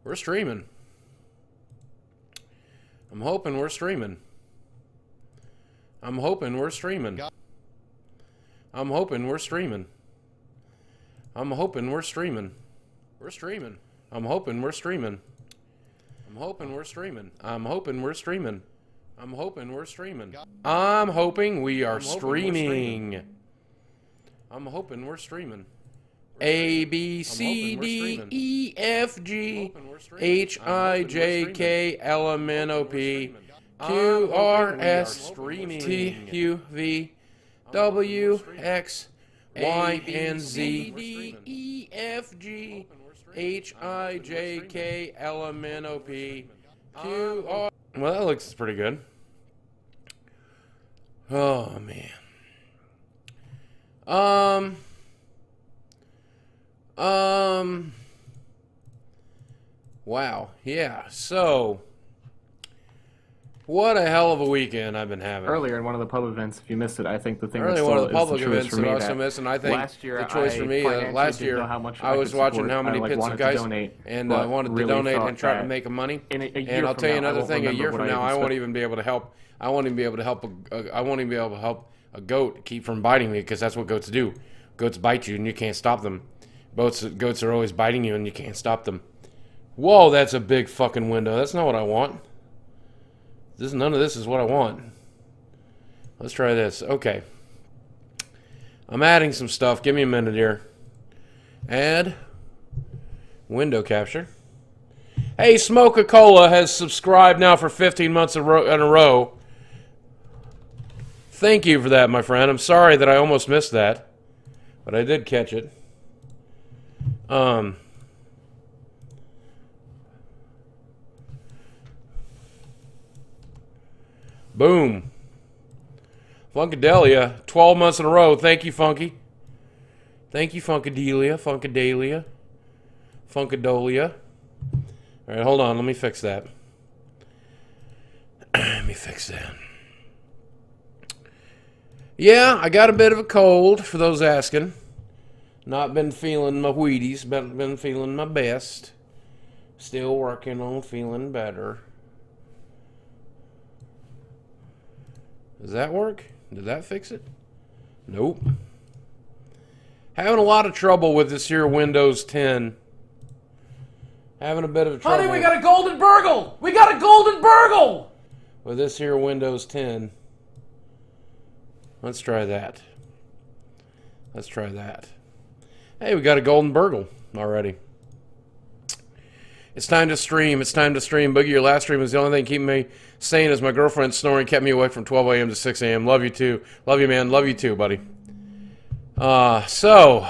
We're streaming. I'm hoping we're streaming. I'm hoping we're streaming. I'm hoping we're streaming. I'm hoping we're streaming. We're streaming. I'm hoping we're streaming. I'm hoping we're streaming. I'm hoping we're streaming. I'm hoping we're streaming. I'm hoping we are streaming. I'm hoping we're streaming. A, B, C, D, E, F, G, H, I, J, K, L, M, N, O, P, Q, R, S, T, U, V, W, X, Y, and Z, D, E, F, G, H, I, J, K, L, M, N, O, P, Q, R. Well, that looks pretty good. Oh, man. Wow. Yeah. So, what a hell of a weekend I've been having. Earlier in one of the pub events, if you missed it, I think the thing Earlier that one still of the public is the events for me that I also missed, and I think last year the choice for me, last year I was watching how many pits of guys, and I wanted to donate and try to make money. And I'll tell you another thing, a year from now, I won't even be able to help. I won't even be able to help. I won't even be able to help a goat keep from biting me, because that's what goats do. Goats bite you, and you can't stop them. Goats are always biting you, and you can't stop them. Whoa, that's a big fucking window. That's not what I want. None of this is what I want. Let's try this. Okay. I'm adding some stuff. Give me a minute here. Add. Window capture. Hey, Smoke-A-Cola has subscribed now for 15 months in a row. Thank you for that, my friend. I'm sorry that I almost missed that, but I did catch it. Boom. Funkadelia, 12 months in a row. Thank you, Funky. Thank you, Funkadelia, Funkadelia, Funkadolia. All right, hold on. Let me fix that. Let me fix that. Yeah, I got a bit of a cold, for those asking. Not been feeling my Wheaties, but been feeling my best. Still working on feeling better. Does that work? Did that fix it? Nope. Having a lot of trouble with this here Windows 10. Having a bit of trouble. Honey, we got a golden burgle! We got a golden burgle! With this here Windows 10. Let's try that. Let's try that. Hey, we got a golden burgle already. It's time to stream. It's time to stream. Boogie, your last stream was the only thing keeping me sane as my girlfriend snoring kept me awake from 12 a.m. to 6 a.m. Love you too. Love you, man. Love you too, buddy. So,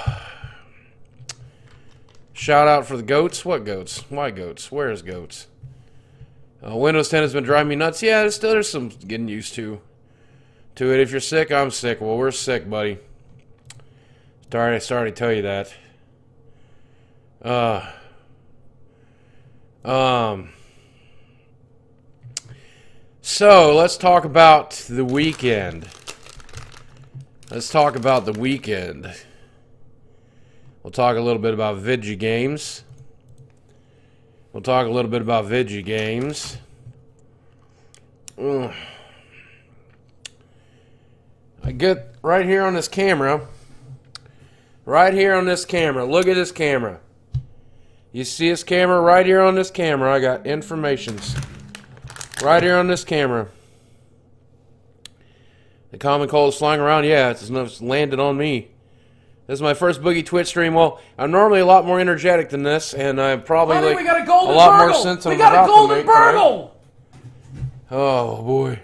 shout out for the goats. What goats? Why goats? Where's goats? Windows 10 has been driving me nuts. Yeah, there's some getting used to it. If you're sick, I'm sick. Well, we're sick, buddy. Sorry to tell you that. So, let's talk about the weekend. Let's talk about the weekend. We'll talk a little bit about video games. We'll talk a little bit about video games. I get right here on this camera. Right here on this camera. Look at this camera. You see this camera right here on this camera? I got informations. Right here on this camera. The common cold is flying around. Yeah, it's landed on me. This is my first Boogie Twitch stream. Well, I'm normally a lot more energetic than this, and I'm probably Honey, like we got a golden lot burgle. more sense. We got a golden burgle. Oh boy.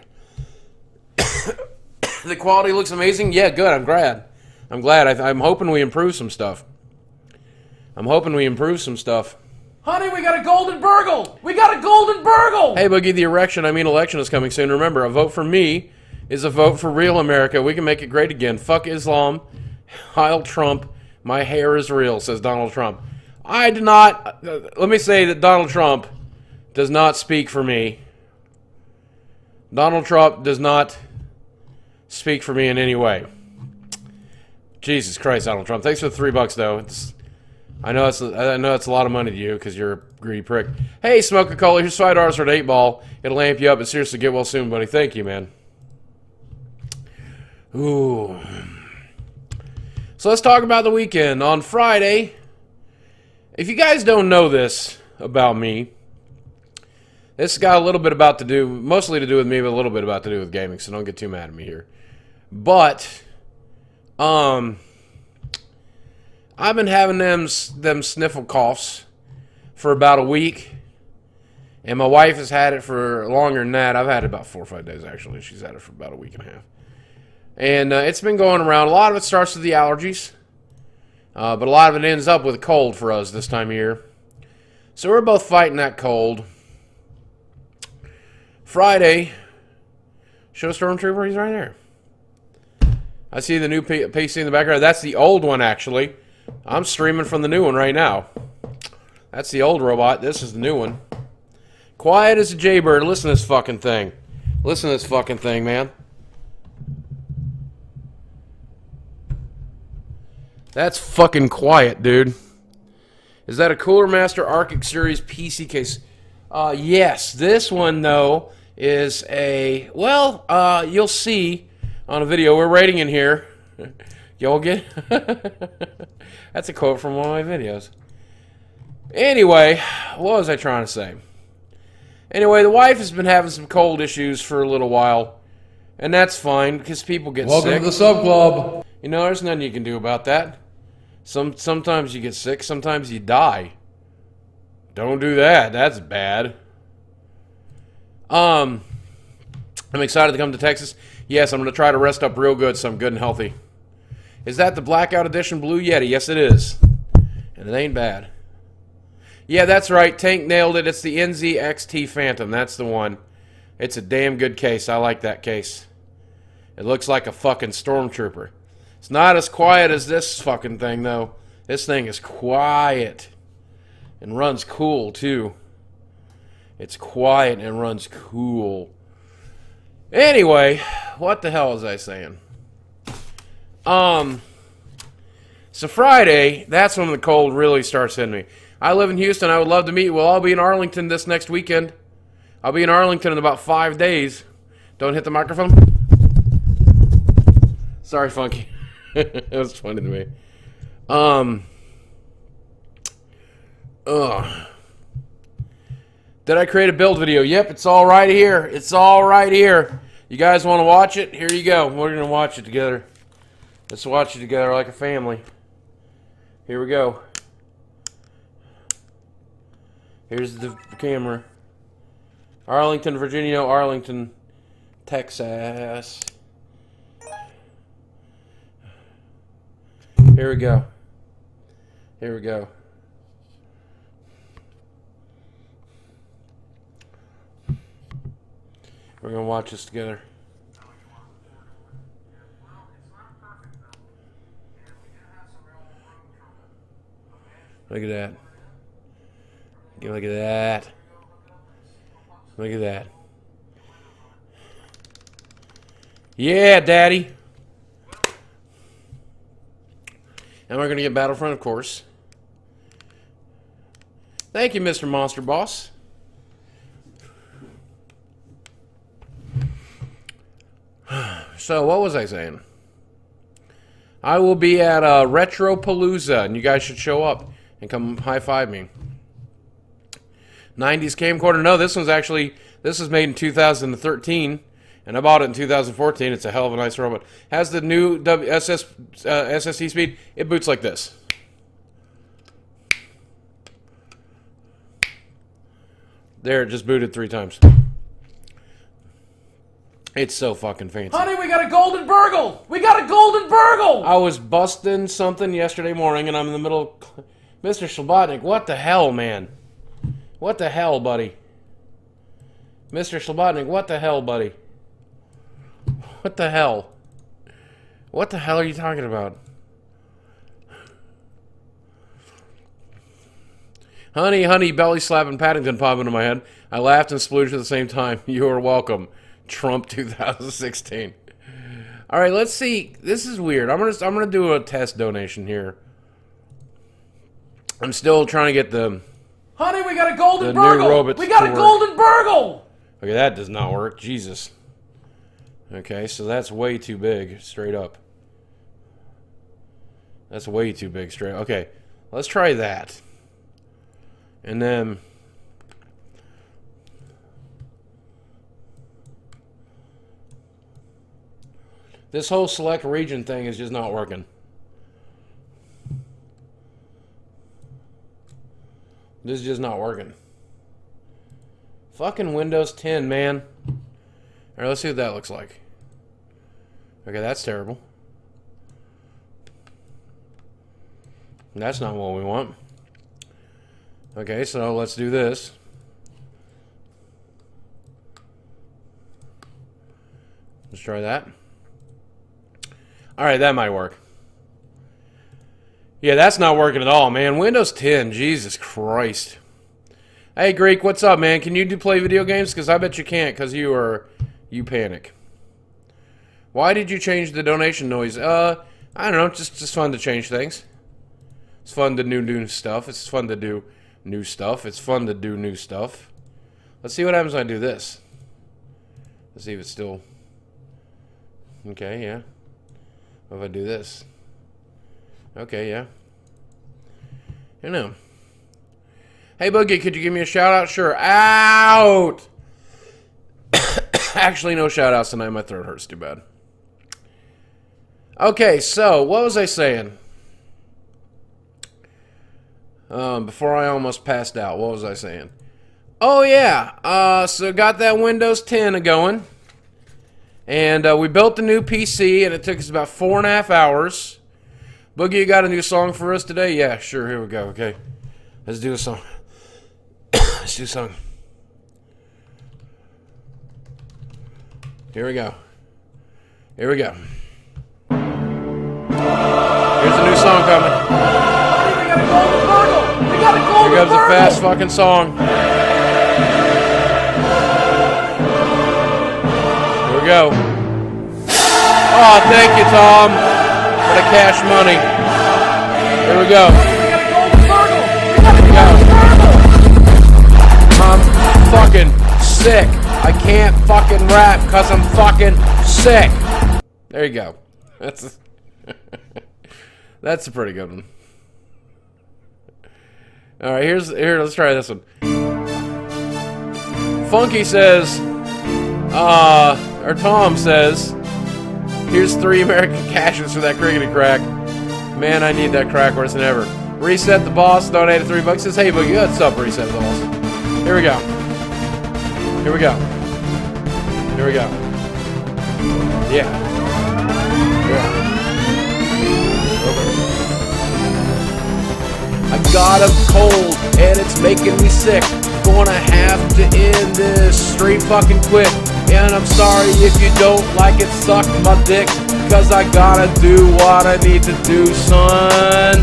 The quality looks amazing. Yeah, good. I'm glad. I'm hoping we improve some stuff. I'm hoping we improve some stuff. Honey, we got a golden burgle. We got a golden burgle. Hey, Boogie, the election is coming soon. Remember, a vote for me is a vote for real America. We can make it great again. Fuck Islam. Heil Trump. My hair is real, says Donald Trump. I do not... let me say that Donald Trump does not speak for me. Donald Trump does not speak for me in any way. Jesus Christ, Donald Trump. Thanks for the $3, though. I know it's a lot of money to you because you're a greedy prick. Hey, Smoke a Cola, here's $5 for an 8-ball. It'll amp you up, but seriously, get well soon, buddy. Thank you, man. Ooh. So let's talk about the weekend. On Friday, if you guys don't know this about me, this has got a little bit about to do, mostly to do with me, but a little bit about to do with gaming, so don't get too mad at me here. But, I've been having them sniffle coughs for about a week, and my wife has had it for longer than that. I've had it about 4 or 5 days, actually. She's had it for about a week and a half. And it's been going around. A lot of it starts with the allergies, but a lot of it ends up with a cold for us this time of year. So we're both fighting that cold. Friday, show Stormtrooper, he's right there. I see the new PC in the background. That's the old one, actually. I'm streaming from the new one right now. That's the old robot. This is the new one. Quiet as a jaybird. Listen to this fucking thing. Listen to this fucking thing, man. That's fucking quiet, dude. Is that a Cooler Master Arctic Series PC case? Yes. This one, though, is a... Well, you'll see on a video. We're rating in here. Y'all get... That's a quote from one of my videos. Anyway, what was I trying to say? Anyway, the wife has been having some cold issues for a little while. And that's fine, because people get sick. Welcome to the sub club. You know, there's nothing you can do about that. Sometimes you get sick, sometimes you die. Don't do that. That's bad. I'm excited to come to Texas. Yes, I'm going to try to rest up real good so I'm good and healthy. Is that the Blackout Edition Blue Yeti? Yes, it is. And it ain't bad. Yeah, that's right. Tank nailed it. It's the NZXT Phantom. That's the one. It's a damn good case. I like that case. It looks like a fucking stormtrooper. It's not as quiet as this fucking thing, though. This thing is quiet. And runs cool, too. It's quiet and runs cool. Anyway, what the hell was I saying? So Friday, that's when the cold really starts hitting me. I live in Houston. I would love to meet you. We'll all be in Arlington this next weekend. I'll be in Arlington in about 5 days. Don't hit the microphone. Sorry, Funky. It was funny to me. Did I create a build video? Yep, it's all right here. It's all right here. You guys want to watch it? Here you go. We're going to watch it together. Let's watch it together like a family. Here we go. Here's the camera. Arlington, Virginia. No, Arlington, Texas. Here we go. Here we go. We're going to watch this together. Look at that. Look at that. Look at that. Yeah, Daddy. And we're going to get Battlefront, of course. Thank you, Mr. Monster Boss. So, what was I saying? I will be at Retropalooza, and you guys should show up and come high-five me. 90s camcorder. No, this was made in 2013, and I bought it in 2014. It's a hell of a nice robot. Has the new SSD speed. It boots like this. There, it just booted 3 times. It's so fucking fancy. Honey, we got a golden burgle! We got a golden burgle! I was busting something yesterday morning, and I'm in the middle of... Mr. Slobodnik, what the hell, man? What the hell, buddy? Mr. Slobodnik, what the hell, buddy? What the hell? What the hell are you talking about? Honey, honey, belly slapping Paddington popped into my head. I laughed and splooged at the same time. You are welcome. Trump 2016. All right, let's see. This is weird. I'm gonna do a test donation here. I'm still trying to get the... Honey, we got a golden the new burgle. robots We got to a work. golden burgle. Okay, that does not work. Jesus. Okay, so that's way too big, straight up. That's way too big, straight. Okay, let's try that. And then... this whole select region thing is just not working. This is just not working. Fucking Windows 10, man. Alright, let's see what that looks like. Okay, that's terrible. That's not what we want. Okay, so let's do this. Let's try that. Alright, that might work. Yeah, that's not working at all, man. Windows 10, Jesus Christ. Hey, Greek, what's up, man? Can you play video games? Because I bet you can't, because you panic. Why did you change the donation noise? I don't know, just fun to change things. It's fun to do new stuff. It's fun to do new stuff. It's fun to do new stuff. Let's see what happens when I do this. Let's see if it's still... okay, yeah. What if I do this? Okay, yeah. You know. Hey, Boogie, could you give me a shout-out? Sure. Out! Actually, no shout-outs tonight. My throat hurts too bad. Okay, so, what was I saying? Before I almost passed out, what was I saying? Oh, yeah. So, got that Windows 10 going. And we built the new PC, and it took us about 4.5 hours. Boogie, you got a new song for us today? Yeah, sure. Here we go. Okay. Let's do a song. Let's do a song. Here we go. Here we go. Here's a new song coming. Honey, we got a golden burgle. We got a golden Here comes a burgle. fast fucking song. Here we go. Oh, thank you, Tom, for the cash money. Here we go. We got a golden burgle. We got a golden burgle. I'm fucking sick. I can't fucking rap because I'm fucking sick. There you go. That's a pretty good one. Alright, here, let's try this one. Funky says, or Tom says, here's 3 American cashes for that crickety crack. Man, I need that crack worse than ever. Reset the Boss donated $3. Says, hey, Boogie, what's up, Reset the Boss? Here we go. Here we go. Here we go. Yeah. Yeah. I got a cold and it's making me sick. Gonna have to end this straight fucking quick. And I'm sorry if you don't like it, suck my dick. Cause I gotta do what I need to do, son.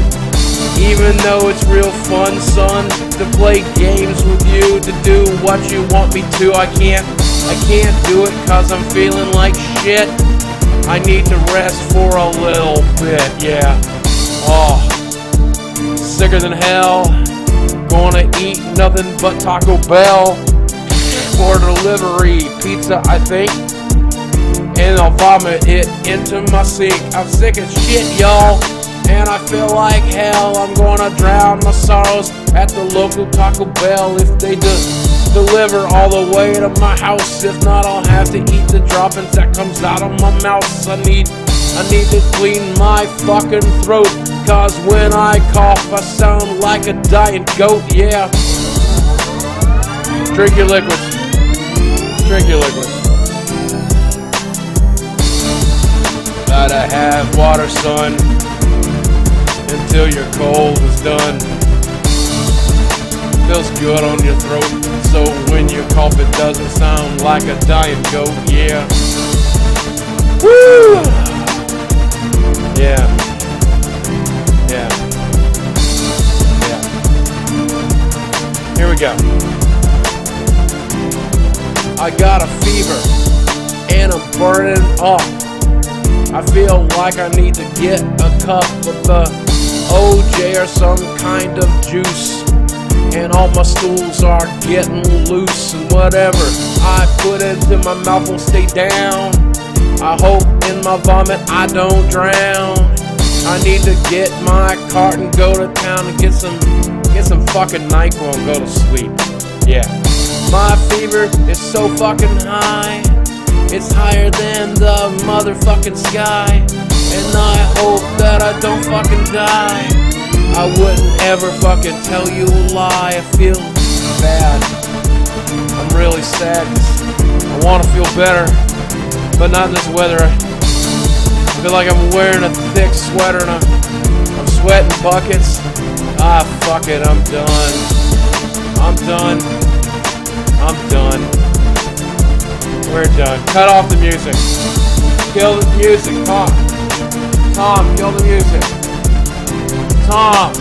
Even though it's real fun, son, to play games with you, to do what you want me to. I can't do it cause I'm feeling like shit. I need to rest for a little bit, yeah. Oh, sicker than hell. Gonna eat nothing but Taco Bell for delivery pizza, I think. And I'll vomit it into my sink. I'm sick as shit, y'all. And I feel like hell. I'm gonna drown my sorrows at the local Taco Bell if they just deliver all the way to my house. If not, I'll have to eat the droppings that comes out of my mouth. I need to clean my fucking throat. Cause when I cough, I sound like a dying goat, yeah. Drink your liquids. Drink your liquids. Gotta have water, son, until your cold is done. Feels good on your throat, so when you cough it doesn't sound like a dying goat, yeah. Woo! Yeah. Yeah. Yeah. Here we go. I got a fever and I'm burning up. I feel like I need to get a cup of the OJ or some kind of juice, and all my stools are getting loose, and whatever I put into my mouth will stay down. I hope in my vomit I don't drown. I need to get my cart and go to town and get some fucking NyQuil and go to sleep. Yeah. My fever is so fucking high. It's higher than the motherfucking sky. And I hope that I don't fucking die. I wouldn't ever fucking tell you a lie. I feel bad. I'm really sad. I want to feel better, but not in this weather. I feel like I'm wearing a thick sweater and I'm sweating buckets. Ah, fuck it, I'm done. I'm done. I'm done. We're done. Cut off the music. Kill the music. Tom, kill the music. Tom.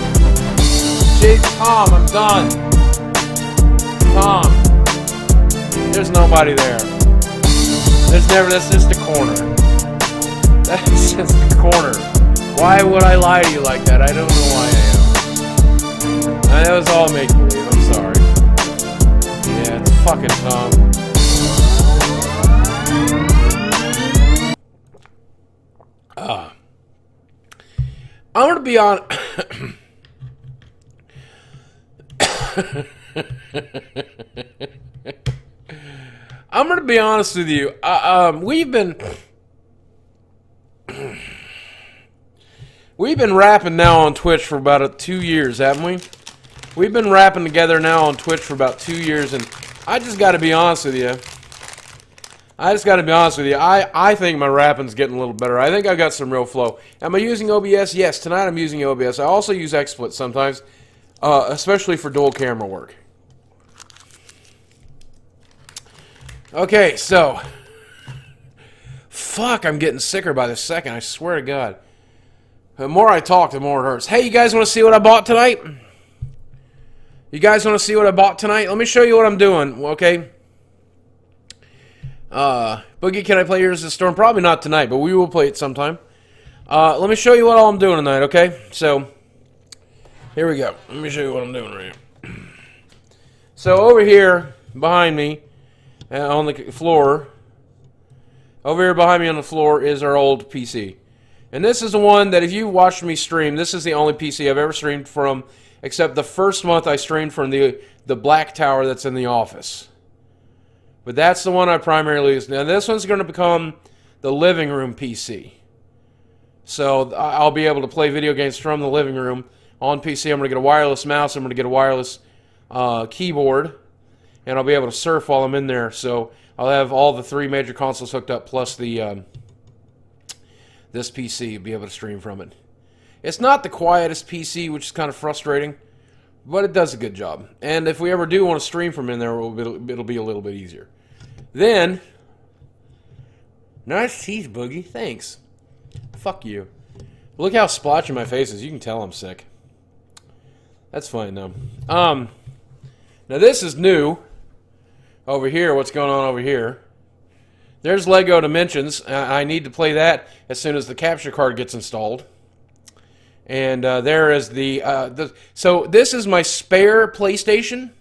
Jeez, Tom, I'm done. Tom. There's nobody there. That's just a corner. That's just a corner. Why would I lie to you like that? I don't know why I am. That was all make-believe. I'm sorry. Yeah, it's fucking Tom. I'm gonna be on. I'm gonna be honest with you. We've been rapping now on Twitch for about 2 years, haven't we? We've been rapping together now on Twitch for about 2 years, and I just got to be honest with you. I think my rapping's getting a little better. I think I got some real flow. Am I using OBS? Yes, tonight I'm using OBS. I also use XSplit sometimes, especially for dual camera work. Okay, so. Fuck, I'm getting sicker by the second, I swear to God. The more I talk, the more it hurts. Hey, you guys want to see what I bought tonight? You guys want to see what I bought tonight? Let me show you what I'm doing, okay? Boogie, can I play Heroes of the Storm? Probably not tonight, but we will play it sometime. Let me show you what all I'm doing tonight, okay? So, here we go. Let me show you what I'm doing right here. So, over here, behind me, on the floor, over here behind me on the floor is our old PC. And this is the one that if you watched me stream, this is the only PC I've ever streamed from, except the first month I streamed from the black tower that's in the office. But that's the one I primarily use. Now this one's going to become the living room PC. So I'll be able to play video games from the living room on PC. I'm going to get a wireless mouse. I'm going to get a wireless keyboard. And I'll be able to surf while I'm in there. So I'll have all the 3 major consoles hooked up plus the this PC, be able to stream from it. It's not the quietest PC, which is kind of frustrating, but it does a good job. And if we ever do want to stream from in there, it'll be a little bit easier. Then, nice teeth, Boogie. Thanks. Fuck you. Look how splotchy my face is. You can tell I'm sick. That's fine, though. Now this is new. Over here, what's going on over here? There's Lego Dimensions. I need to play that as soon as the capture card gets installed. And there is so this is my spare PlayStation,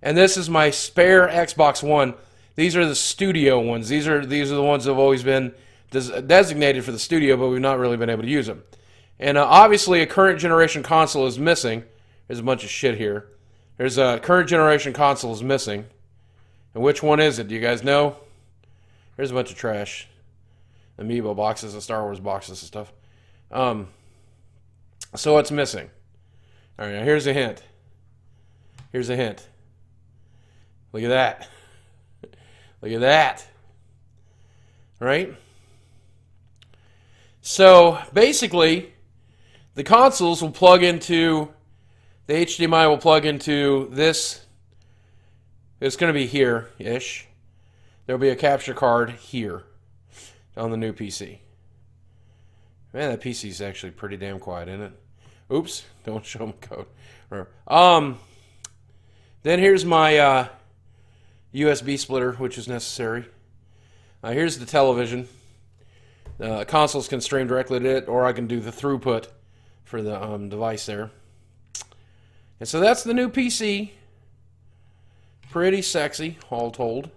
and this is my spare Xbox One. These are the studio ones. These are the ones that have always been designated for the studio, but we've not really been able to use them. And obviously, a current generation console is missing. There's a bunch of shit here. There's a current generation console is missing. And which one is it? Do you guys know? There's a bunch of trash. Amiibo boxes and Star Wars boxes and stuff. So it's missing. Alright, now here's a hint. Here's a hint. Look at that. Look at that. Right? So, basically, the consoles will plug into... The HDMI will plug into this. It's going to be here-ish. There'll be a capture card here on the new PC. Man, that PC is actually pretty damn quiet, isn't it? Oops, don't show them code. Then here's my USB splitter, which is necessary. Here's the television. Consoles can stream directly to it, or I can do the throughput for the device there. And so that's the new PC. Pretty sexy, all told.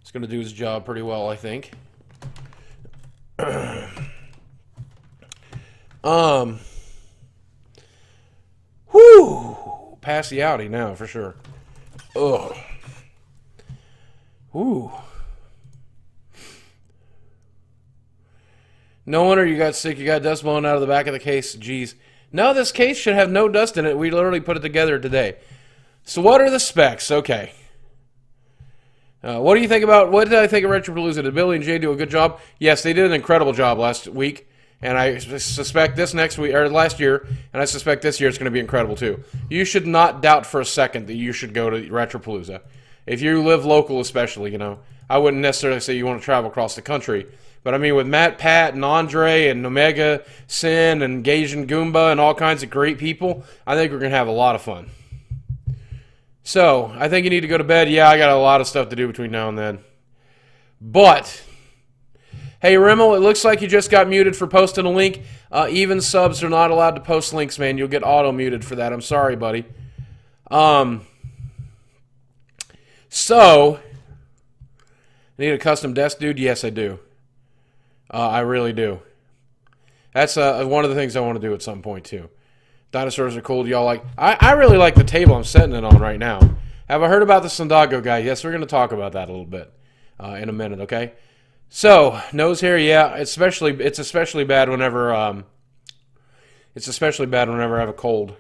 It's going to do its job pretty well, I think. Whoo! Pass the Audi now, for sure. Ugh. Whoo. No wonder you got sick. You got dust blowing out of the back of the case. Jeez. No, this case should have no dust in it. We literally put it together today. So what are the specs? Okay. What do you think about, what did I think of Retropalooza? Did Billy and Jay do a good job? Yes, they did an incredible job last week. And I suspect this next week, or last year, and I suspect this year it's going to be incredible too. You should not doubt for a second that you should go to Retropalooza. If you live local especially, you know. I wouldn't necessarily say you want to travel across the country. But I mean, with Matt, Pat, and Andre, and Omega, Sin, and Gaijin Goomba, and all kinds of great people, I think we're going to have a lot of fun. So, I think you need to go to bed. Yeah, I got a lot of stuff to do between now and then. But, hey, Rimmel, it looks like you just got muted for posting a link. Even subs are not allowed to post links, man. You'll get auto-muted for that. I'm sorry, buddy. So, need a custom desk, dude? Yes, I do. I really do. That's one of the things I want to do at some point, too. Dinosaurs are cool. Do y'all like... I really like the table I'm setting it on right now. Have I heard about the Sandago guy? Yes, we're going to talk about that a little bit in a minute, okay? So, nose hair, yeah. It's especially bad whenever... I have a cold.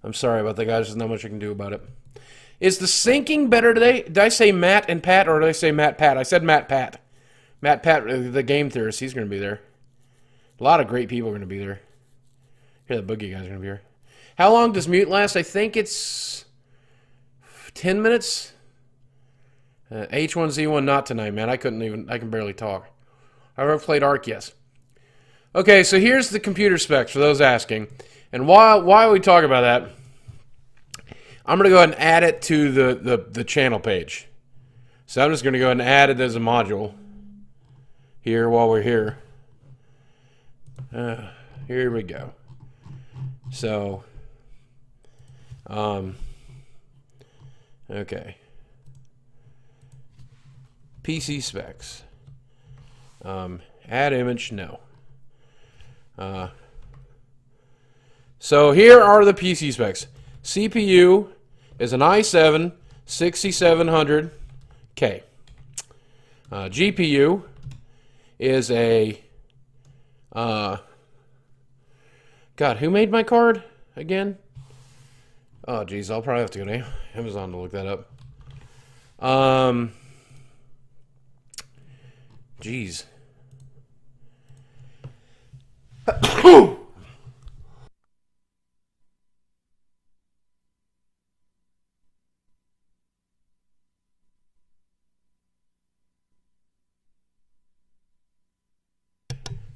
I'm sorry about that, guys. There's not much I can do about it. Is the syncing better today? Did I say Matt and Pat, or did I say Matt Pat? I said Matt Pat. Matt Pat, the game theorist, he's going to be there. A lot of great people are going to be there. Here, the Boogie guys are going to be here. How long does mute last? I think it's 10 minutes. H1Z1 not tonight, man. I can barely talk. I've ever played Ark, yes. Okay, so here's the computer specs for those asking. And why we talk about that, I'm going to go ahead and add it to the channel page. So I'm just going to go ahead and add it as a module here while we're here. Here we go. So, okay. PC specs. Add image, no. So here are the PC specs. CPU is an i7 6700K. GPU is a God, who made my card again? Oh, geez, I'll probably have to go to Amazon to look that up. Geez.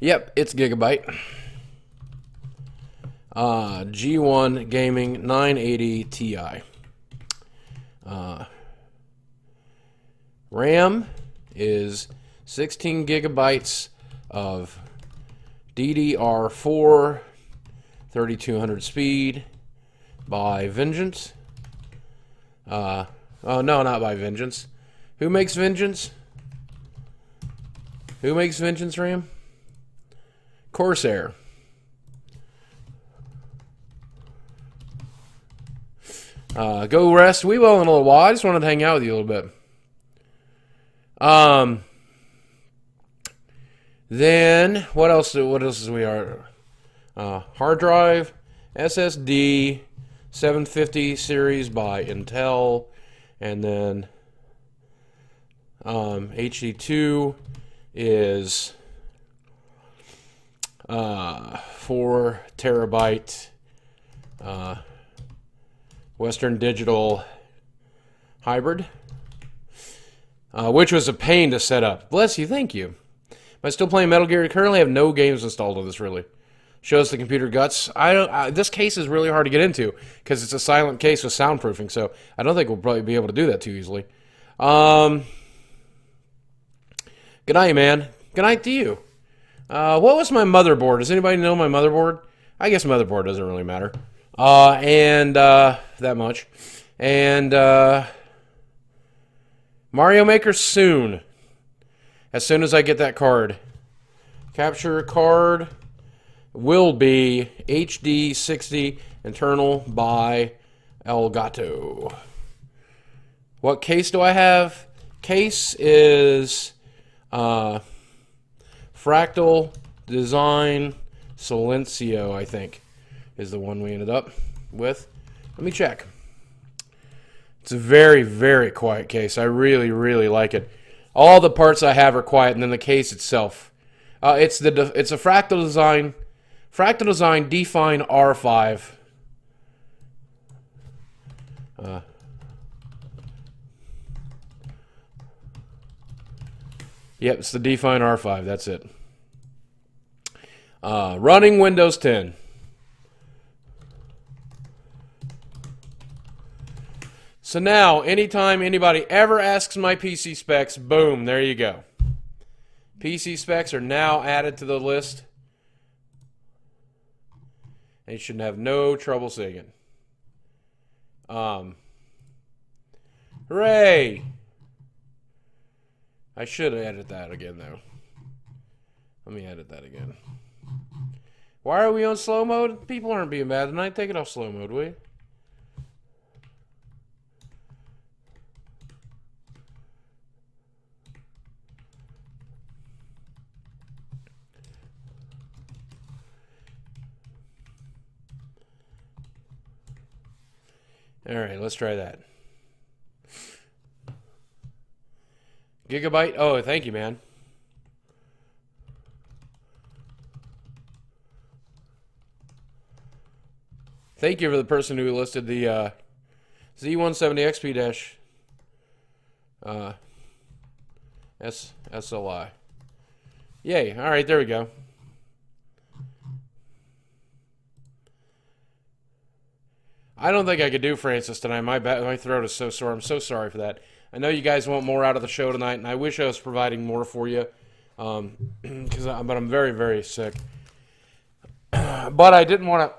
Yep, it's Gigabyte. G1 Gaming 980 Ti. RAM is 16 gigabytes of DDR4 3200 speed by Vengeance. Oh, no, not by Vengeance. Who makes Vengeance? Who makes Vengeance RAM? Corsair. Go rest. We will in a little while. I just wanted to hang out with you a little bit. Then what else? What else is we are? Hard drive, SSD, 750 series by Intel, and then HD2 is 4 terabyte. Western Digital hybrid, which was a pain to set up. Bless you, thank you. Am I still playing Metal Gear? I currently have no games installed on this, really. Shows the computer guts. This case is really hard to get into because it's a silent case with soundproofing, so I don't think we'll probably be able to do that too easily. Good night, man. Good night to you. What was my motherboard? Does anybody know my motherboard? I guess motherboard doesn't really matter. And that much. And Mario Maker soon. As soon as I get that card. Capture card will be HD 60 internal by Elgato. What case do I have? Case is Fractal Design Silencio, I think, is the one we ended up with. Let me check. It's a very, very quiet case. I really, really like it. All the parts I have are quiet, and then the case itself. It's a Fractal Design Define R5. Yep, it's the Define R5. That's it. Running Windows 10. So now, anytime anybody ever asks my PC specs, boom, there you go. PC specs are now added to the list. And you should have no trouble seeing it. Hooray! I should edit that again, though. Let me edit that again. Why are we on slow mode? People aren't being bad tonight. Take it off slow mode, will you? All right, let's try that. Gigabyte. Oh, thank you, man. Thank you for the person who listed the Z170XP SLI. Yay. All right, there we go. I don't think I could do Francis tonight. My throat is so sore. I'm so sorry for that. I know you guys want more out of the show tonight, and I wish I was providing more for you, but I'm very, very sick. But I didn't want to.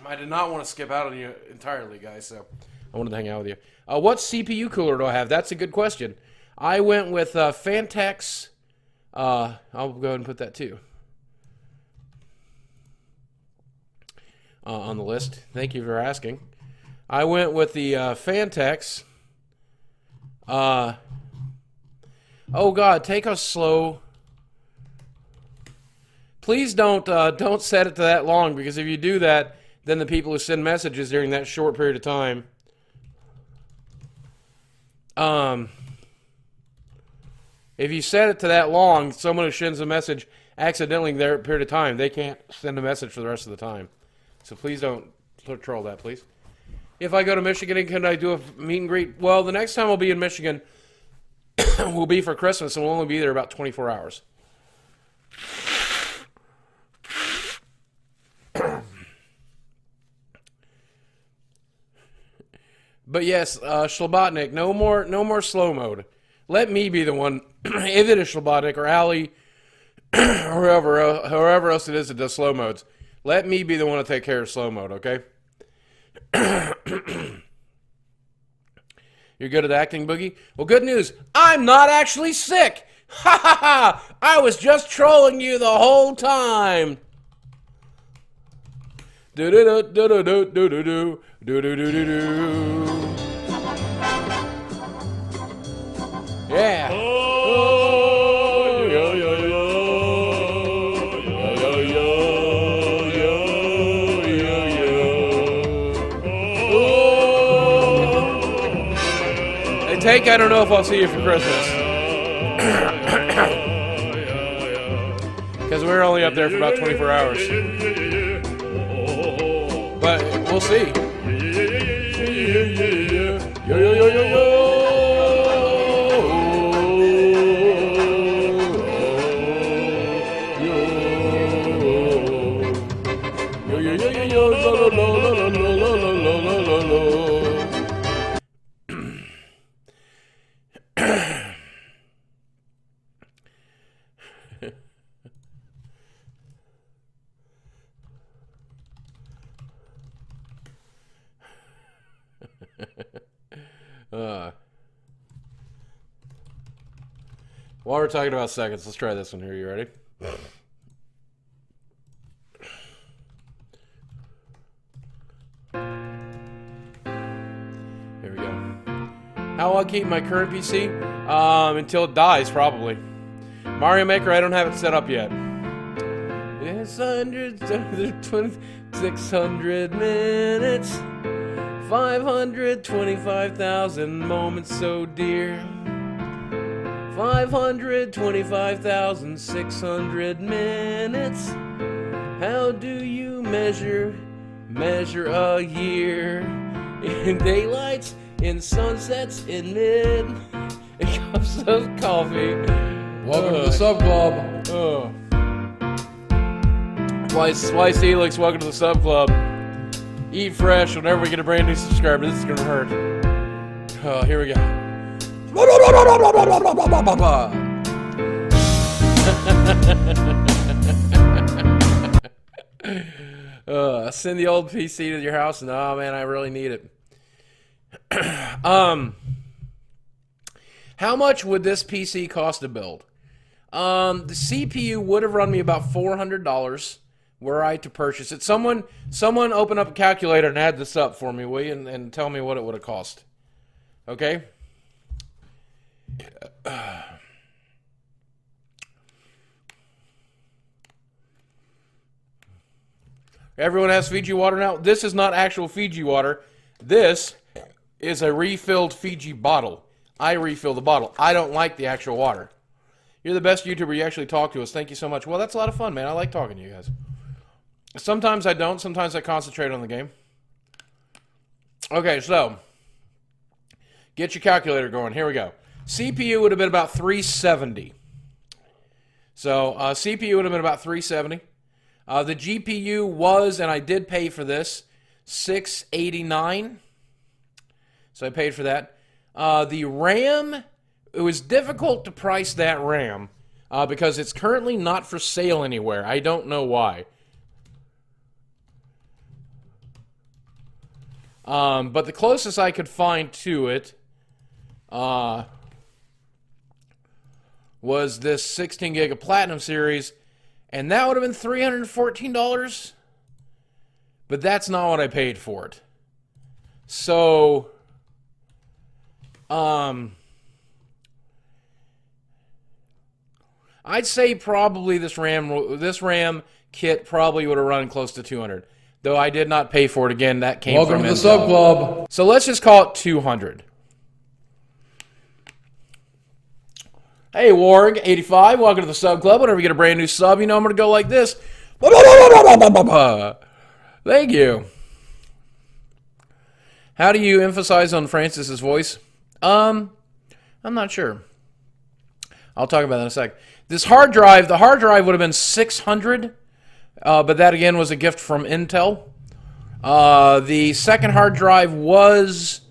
I did not want to skip out on you entirely, guys. So I wanted to hang out with you. What CPU cooler do I have? That's a good question. I went with Fantex. I'll go ahead and put that too. On the list. Thank you for asking. I went with the Fantex. Oh God, take us slow. Please don't set it to that long, because if you do that, then the people who send messages during that short period of time, if you set it to that long, someone who sends a message accidentally in their period of time, they can't send a message for the rest of the time. So please don't troll that, please. If I go to Michigan, can I do a meet and greet? Well, the next time I'll be in Michigan will be for Christmas, and we'll only be there about 24 hours. But yes, Schlabotnik, no more slow mode. Let me be the one, if it is Schlabotnik or Allie, or whoever else it is that does slow modes. Let me be the one to take care of slow mode, okay? You're good at acting, Boogie? Well, good news. I'm not actually sick. Ha ha ha! I was just trolling you the whole time. Do do do do do do do do do do do do. Yeah. Oh, yo yo yo yo yo yo yo yo. Hey, Tank, I don't know if I'll see you for Christmas. Because we're only up there for about 24 hours. But we'll see. Yo, yo, yo, yo, yo. Yo, yo, yo, yo, yo. Lo, lo, lo, lo, lo, lo, lo, lo, lo, lo. While we're talking about seconds, let's try this one here. You ready? Here we go. How I'll keep my current PC? Until it dies, probably. Mario Maker, I don't have it set up yet. It's 600 minutes, 525,000 moments so dear. 525,600 minutes. How do you measure a year? In daylights, in sunsets, in cups of coffee. Welcome to the sub club. Slice Helix, welcome to the sub club. Eat fresh whenever we get a brand new subscriber. This is gonna hurt. Oh, here we go. Send the old PC to your house. No, man, I really need it. How much would this PC cost to build? The CPU would have run me about $400 were I to purchase it. Someone open up a calculator and add this up for me, will you? And tell me what it would have cost. Okay? Everyone has Fiji water now. This is not actual Fiji water. This is a refilled Fiji bottle. I refill the bottle. I don't like the actual water. You're the best YouTuber. You actually talk to us. Thank you so much. Well, that's a lot of fun, man. I like talking to you guys. Sometimes I don't. Sometimes I concentrate on the game. Okay, so get your calculator going. Here we go. CPU would have been about 370. So CPU would have been about 370. The GPU was, and I did pay for this, $689. So I paid for that. The RAM, it was difficult to price that RAM because it's currently not for sale anywhere. I don't know why. But the closest I could find to it was this 16 gig of Platinum Series, and that would have been $314. But that's not what I paid for it. So, I'd say probably this RAM kit probably would have run close to 200. Though I did not pay for it. Again, that came from Intel. Welcome to the sub club. So let's just call it 200. Hey, Warg85, welcome to the sub club. Whenever you get a brand new sub, you know I'm going to go like this. Thank you. How do you emphasize on Francis's voice? I'm not sure. I'll talk about that in a sec. This hard drive, the hard drive would have been 600, but that again was a gift from Intel. The second hard drive was,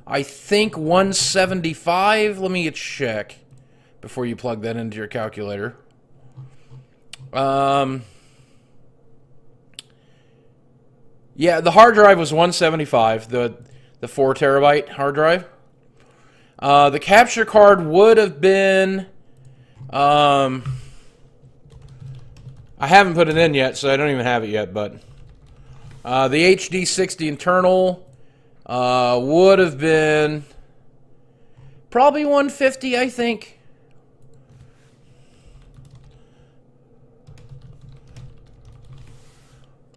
I think, 175. Let me check before you plug that into your calculator. Yeah, the hard drive was 175, the 4 terabyte hard drive. The capture card would have been, I haven't put it in yet, so I don't even have it yet, but the HD60 internal would have been probably 150, I think.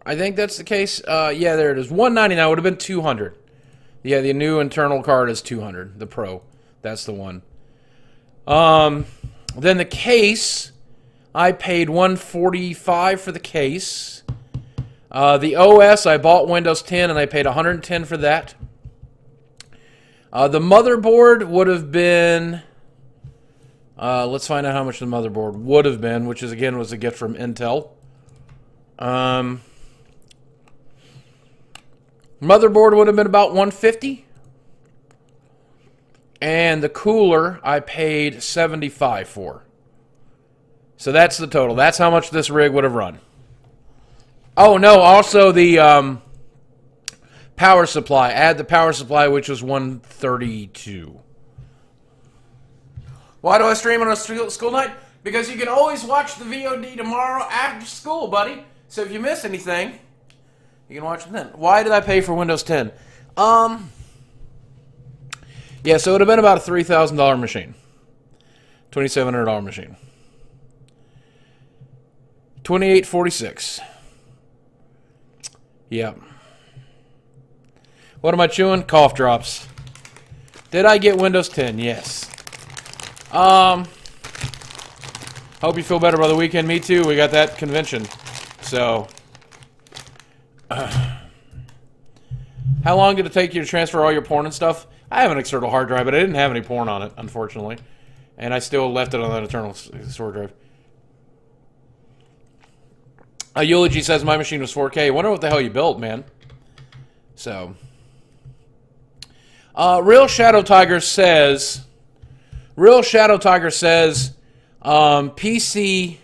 I think that's the case. Yeah, there it is. 199 would have been 200. Yeah, the new internal card is 200. The Pro. That's the one. Then the case, I paid $145 for the case. The OS, I bought Windows 10 and I paid $110 for that. The motherboard would have been, let's find out how much the motherboard would have been, which is again was a gift from Intel. Motherboard would have been about $150. And the cooler I paid $75 for. So that's the total. That's how much this rig would have run. Oh no, also the Power supply. Add the power supply, which was 132. Why do I stream on a school night? Because you can always watch the VOD tomorrow after school, buddy. So if you miss anything, you can watch it then. Why did I pay for Windows 10? Yeah, so it would have been about a $3,000 machine. $2,700 machine. 2846. Yeah. What am I chewing? Cough drops. Did I get Windows 10? Yes. Hope you feel better by the weekend. Me too. We got that convention. So. How long did it take you to transfer all your porn and stuff? I have an external hard drive, but I didn't have any porn on it, unfortunately. And I still left it on that internal storage drive. Eulogy says my machine was 4K. Wonder what the hell you built, man. So. Real Shadow Tiger says... PC...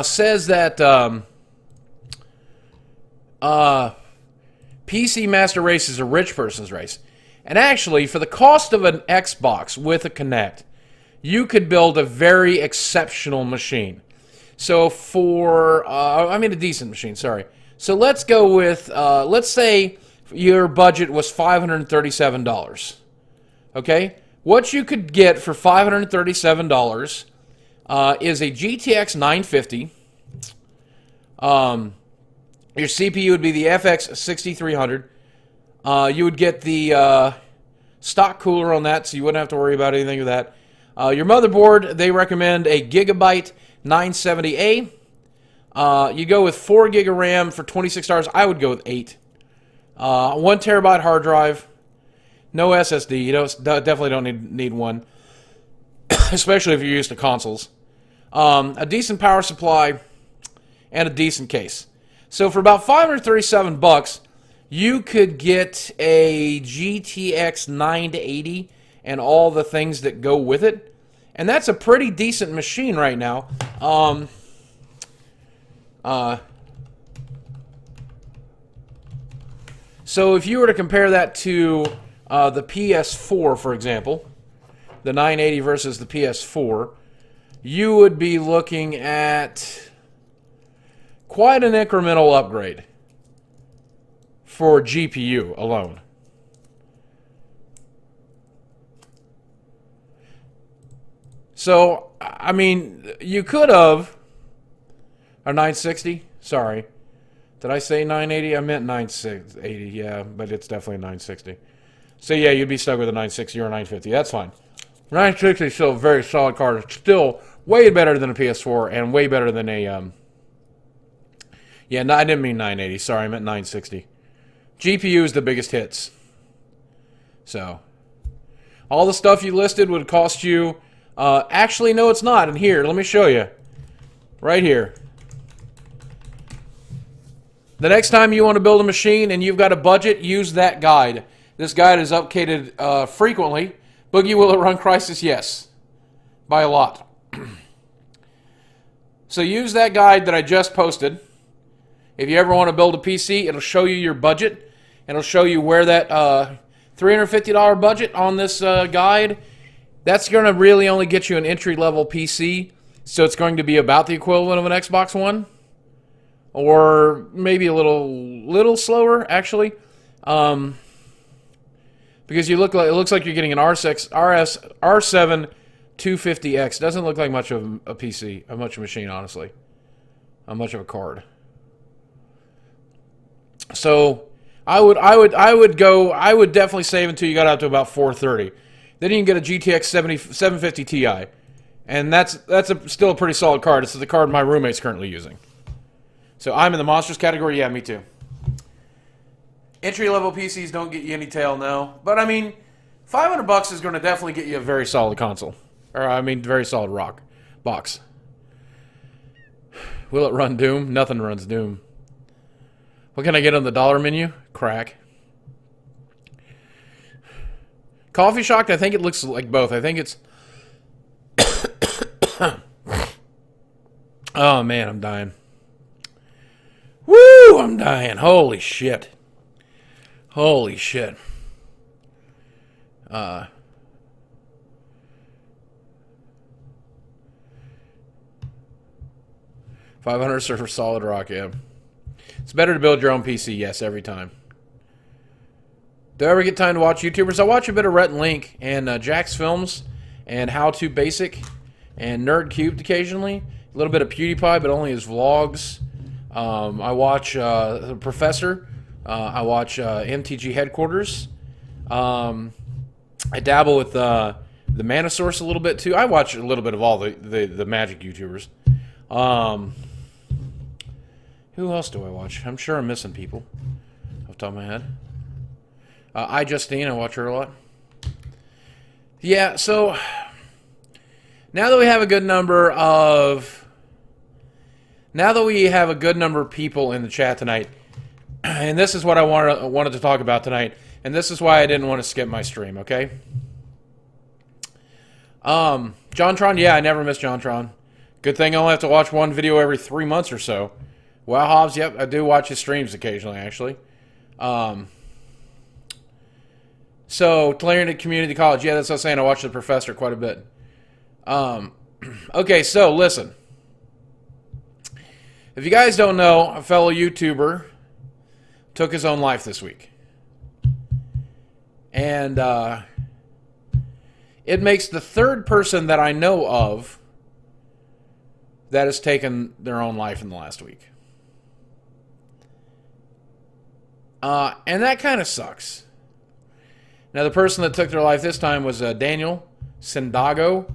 says that PC Master Race is a rich person's race. And actually, for the cost of an Xbox with a Kinect, you could build a very exceptional machine. So for, a decent machine, sorry. So let's go with, let's say your budget was $537. Okay? What you could get for $537 is a GTX 950. Your CPU would be the FX 6300. You would get the stock cooler on that, so you wouldn't have to worry about anything with that. Your motherboard, they recommend a Gigabyte 970A. You go with 4 gig of RAM for $26. I would go with 8. 1 terabyte hard drive. No SSD. You definitely don't need one, especially if you're used to consoles. A decent power supply and a decent case. So for about $537, you could get a GTX 980 and all the things that go with it. And that's a pretty decent machine right now. So if you were to compare that to the PS4, for example, the 980 versus the PS4, you would be looking at quite an incremental upgrade for GPU alone. So, I mean, you could have... Or 960? Sorry. Did I say 980? I meant 980, yeah, but it's definitely 960. So, yeah, you'd be stuck with a 960 or a 950. That's fine. 960 is still a very solid card. It's still way better than a PS4 and way better than a... Yeah, no, I didn't mean 980. Sorry, I meant 960. GPU is the biggest hits. So, all the stuff you listed would cost you... actually, no, it's not. And here, let me show you. Right here. The next time you want to build a machine and you've got a budget, use that guide. This guide is updated frequently. Boogie, will it run Crysis? Yes. By a lot. So use that guide that I just posted. If you ever want to build a PC, it'll show you your budget. It'll show you where that $350 budget on this guide, that's going to really only get you an entry-level PC. So it's going to be about the equivalent of an Xbox One. Or maybe a little slower, actually. Because it looks like you're getting an R7 250X. Doesn't look like much of a PC, much of a machine, honestly. Much of a card. So I would definitely save until you got out to about 430. Then you can get a GTX 750 Ti, and that's still a pretty solid card. It's the card my roommate's currently using. So I'm in the monsters category. Yeah, me too. Entry-level PCs don't get you any tail, no. But I mean, $500 is going to definitely get you a very solid console, or I mean, very solid rock box. Will it run Doom? Nothing runs Doom. What can I get on the dollar menu? Crack. Coffee Shocked, I think it looks like both. I think it's... Oh, man, I'm dying. Woo, I'm dying. Holy shit. Holy shit. 500 for Solid Rock, yeah. It's better to build your own PC, yes, every time. Do I ever get time to watch YouTubers? I watch a bit of Rhett and Link and Jack's Films and How To Basic and Nerd Cubed occasionally. A little bit of PewDiePie, but only his vlogs. I watch The Professor. I watch MTG Headquarters. I dabble with the Manosaurus a little bit too. I watch a little bit of all the Magic YouTubers. Who else do I watch? I'm sure I'm missing people off the top of my head. Justine, I watch her a lot. Yeah, so now that we have a good number of people in the chat tonight, and this is what I wanted to talk about tonight, and this is why I didn't want to skip my stream, okay? JonTron, yeah, I never miss JonTron. Good thing I only have to watch one video every 3 months or so. Well, Hobbs, yep, I do watch his streams occasionally, actually. So, Clarendon Community College, yeah, that's what I was saying. I watch The Professor quite a bit. Okay, so, listen. If you guys don't know, a fellow YouTuber took his own life this week. And, it makes the third person that I know of that has taken their own life in the last week. And that kind of sucks. Now, the person that took their life this time was Daniel Sindago,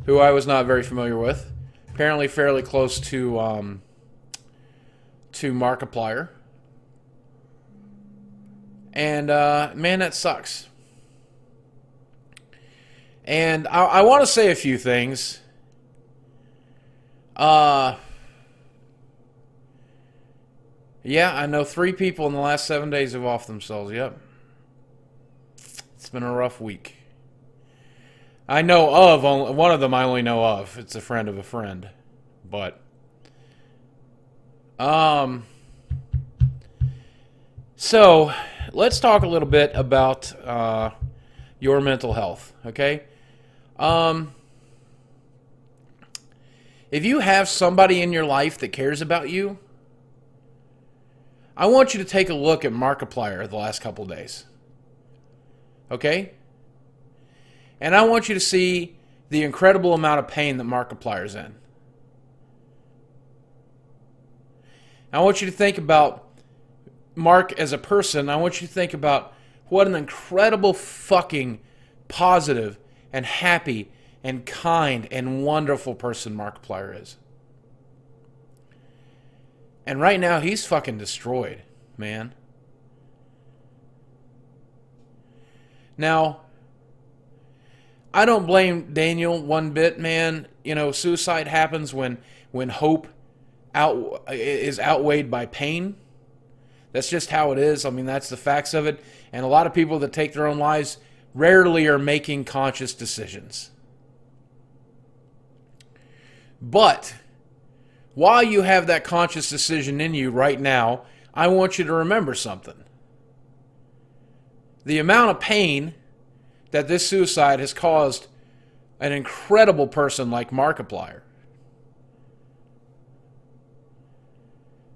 who I was not very familiar with. Apparently fairly close to Markiplier. And, man, that sucks. And I want to say a few things. Yeah, I know 3 people in the last 7 days have offed themselves. Yep. It's been a rough week. I know of, one of them I only know of. It's a friend of a friend. But, so, let's talk a little bit about, your mental health, okay? If you have somebody in your life that cares about you, I want you to take a look at Markiplier the last couple days. Okay? And I want you to see the incredible amount of pain that Markiplier's in. I want you to think about Mark as a person. I want you to think about what an incredible fucking positive and happy and kind and wonderful person Markiplier is. And right now, he's fucking destroyed, man. Now, I don't blame Daniel one bit, man. You know, suicide happens when hope is outweighed by pain. That's just how it is. I mean, that's the facts of it. And a lot of people that take their own lives rarely are making conscious decisions. But while you have that conscious decision in you right now, I want you to remember something. The amount of pain that this suicide has caused an incredible person like Markiplier.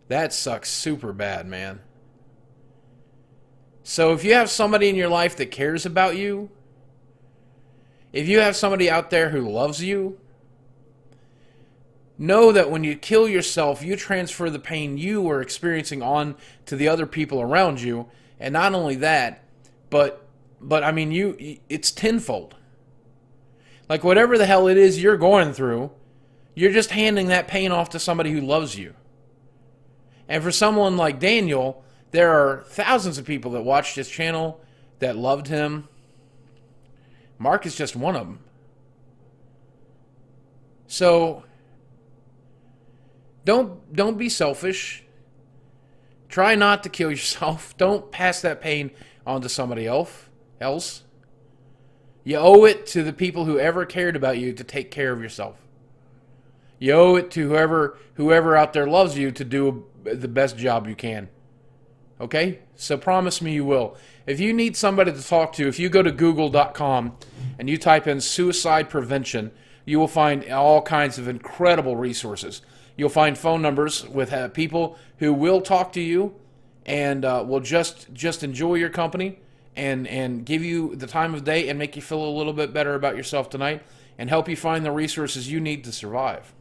That sucks super bad, man. So if you have somebody in your life that cares about you, if you have somebody out there who loves you, know that when you kill yourself, you transfer the pain you are experiencing on to the other people around you. And not only that, but I mean, it's tenfold. Like whatever the hell it is you're going through, you're just handing that pain off to somebody who loves you. And for someone like Daniel, there are thousands of people that watched his channel that loved him. Mark is just one of them. So don't be selfish. Try not to kill yourself. Don't pass that pain on to somebody else. You owe it to the people who ever cared about you to take care of yourself. You owe it to whoever out there loves you to do the best job you can. Okay? So promise me you will. If you need somebody to talk to, if you go to google.com and you type in suicide prevention, you will find all kinds of incredible resources. You'll find phone numbers with people who will talk to you and will just enjoy your company and give you the time of day and make you feel a little bit better about yourself tonight and help you find the resources you need to survive.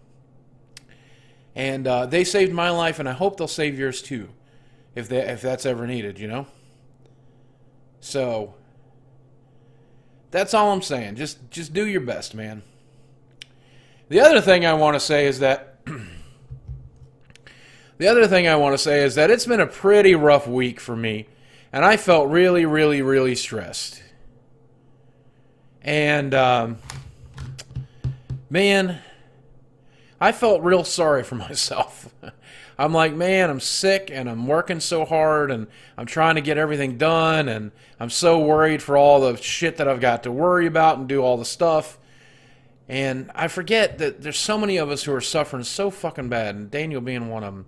And they saved my life, and I hope they'll save yours too, if that's ever needed, you know? So, that's all I'm saying. Just do your best, man. The other thing I want to say is that it's been a pretty rough week for me, and I felt really, really, really stressed. And man, I felt real sorry for myself. I'm like, man, I'm sick and I'm working so hard and I'm trying to get everything done and I'm so worried for all the shit that I've got to worry about and do all the stuff. And I forget that there's so many of us who are suffering so fucking bad, and Daniel being one of them.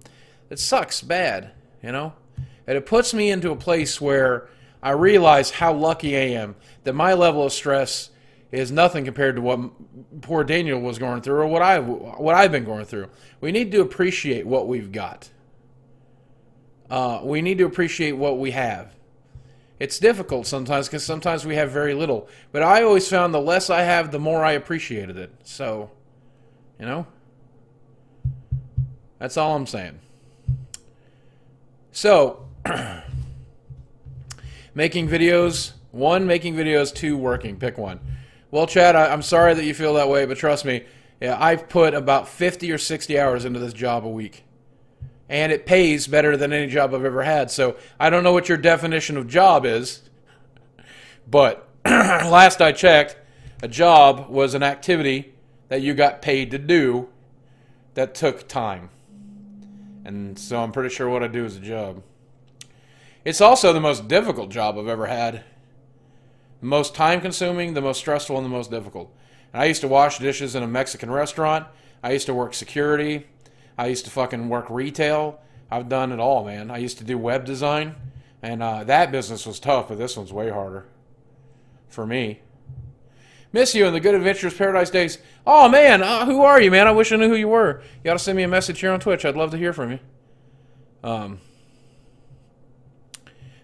It sucks bad, you know? And it puts me into a place where I realize how lucky I am that my level of stress is nothing compared to what poor Daniel was going through or what I've been going through. We need to appreciate what we've got. We need to appreciate what we have. It's difficult sometimes because sometimes we have very little. But I always found the less I have, the more I appreciated it. So, you know, that's all I'm saying. So, making videos. 1, making videos. 2, working. Pick one. Well, Chad, I'm sorry that you feel that way, but trust me, yeah, I've put about 50 or 60 hours into this job a week. And it pays better than any job I've ever had. So I don't know what your definition of job is, but last I checked, a job was an activity that you got paid to do that took time. And so I'm pretty sure what I do is a job. It's also the most difficult job I've ever had. The most time-consuming, the most stressful, and the most difficult. And I used to wash dishes in a Mexican restaurant. I used to work security. I used to fucking work retail. I've done it all, man. I used to do web design. And that business was tough, but this one's way harder. For me. Miss you in the Good Adventures Paradise days. Oh, man, who are you, man? I wish I knew who you were. You ought to send me a message here on Twitch. I'd love to hear from you.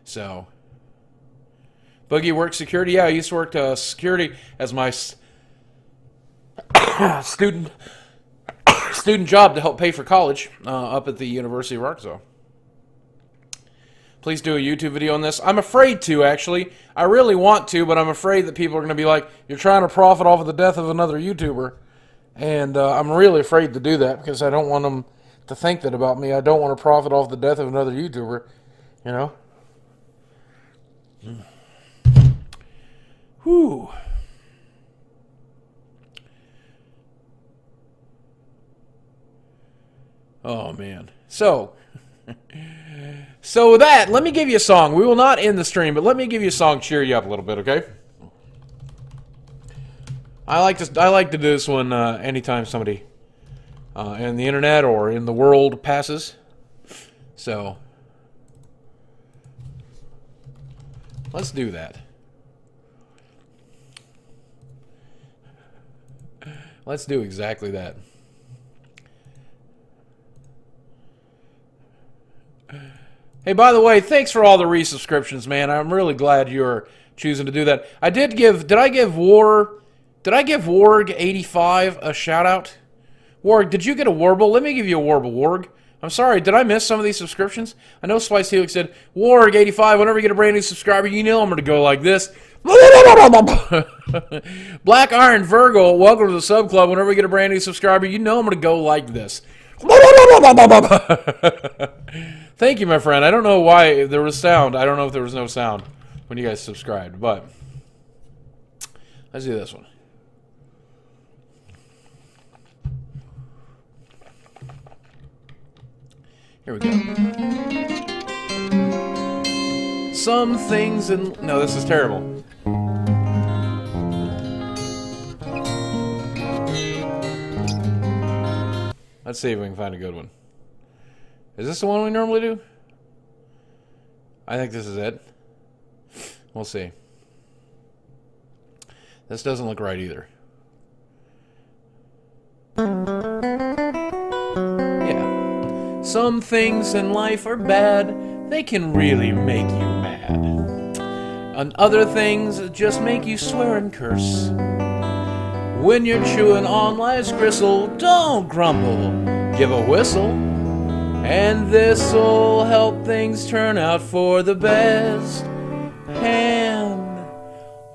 So... Boogie worked security. Yeah, I used to work security as my student job to help pay for college up at the University of Arkansas. Please do a YouTube video on this. I'm afraid to, actually. I really want to, but I'm afraid that people are going to be like, you're trying to profit off of the death of another YouTuber. And I'm really afraid to do that because I don't want them to think that about me. I don't want to profit off the death of another YouTuber, you know? Whew. Oh, man. So with that, let me give you a song. We will not end the stream, but let me give you a song, cheer you up a little bit, okay? I like to do this one anytime somebody in the internet or in the world passes. So let's do that. Let's do exactly that. Hey, by the way, thanks for all the resubscriptions, man. I'm really glad you're choosing to do that. Did I give Warg85 a shout out? Warg, did you get a warble? Let me give you a warble, Warg. I'm sorry, did I miss some of these subscriptions? I know Slice Helix said, Warg85, whenever you get a brand new subscriber, you know I'm going to go like this. Black Iron Virgo, welcome to the sub club. Whenever we get a brand new subscriber, you know I'm going to go like this. Thank you, my friend. I don't know why there was sound. I don't know if there was no sound when you guys subscribed, but let's do this one. Here we go. Some things in... No, this is terrible. Let's see if we can find a good one. Is this the one we normally do? I think this is it. We'll see. This doesn't look right either. Yeah. Some things in life are bad. They can really make you mad. And other things just make you swear and curse. When you're chewing on life's gristle, don't grumble, give a whistle. And this'll help things turn out for the best. And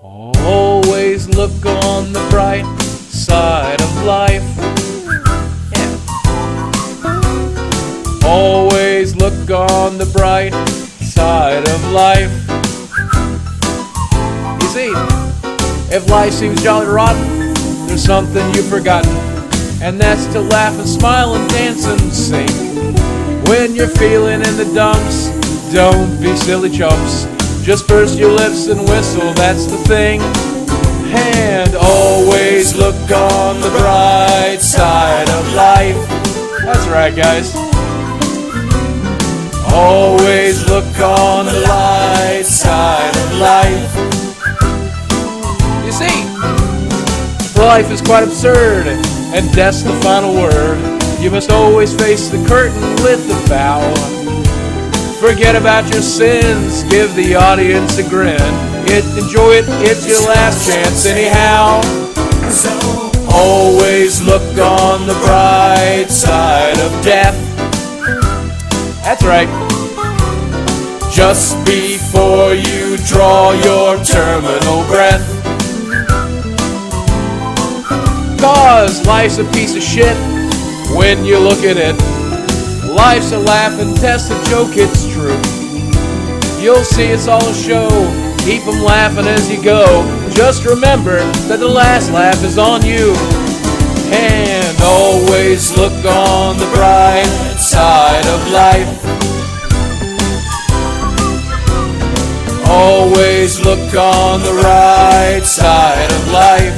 always look on the bright side of life. Yeah. Always look on the bright side of life. You see, if life seems jolly rotten, there's something you've forgotten, and that's to laugh and smile and dance and sing. When you're feeling in the dumps, don't be silly chumps. Just purse your lips and whistle, that's the thing. And always look on the bright side of life. That's right, guys. Always look on the light side of life. You see, life is quite absurd, and death's the final word. You must always face the curtain with a bow. Forget about your sins, give the audience a grin. Enjoy it, it's your last chance anyhow. Always look on the bright side of death. That's right. Just before you draw your terminal breath. 'Cause life's a piece of shit when you look at it. Life's a laugh and test, a joke, it's true. You'll see it's all a show, keep 'em laughing as you go. Just remember that the last laugh is on you. And always look on the bright side of life. Always look on the right side of life.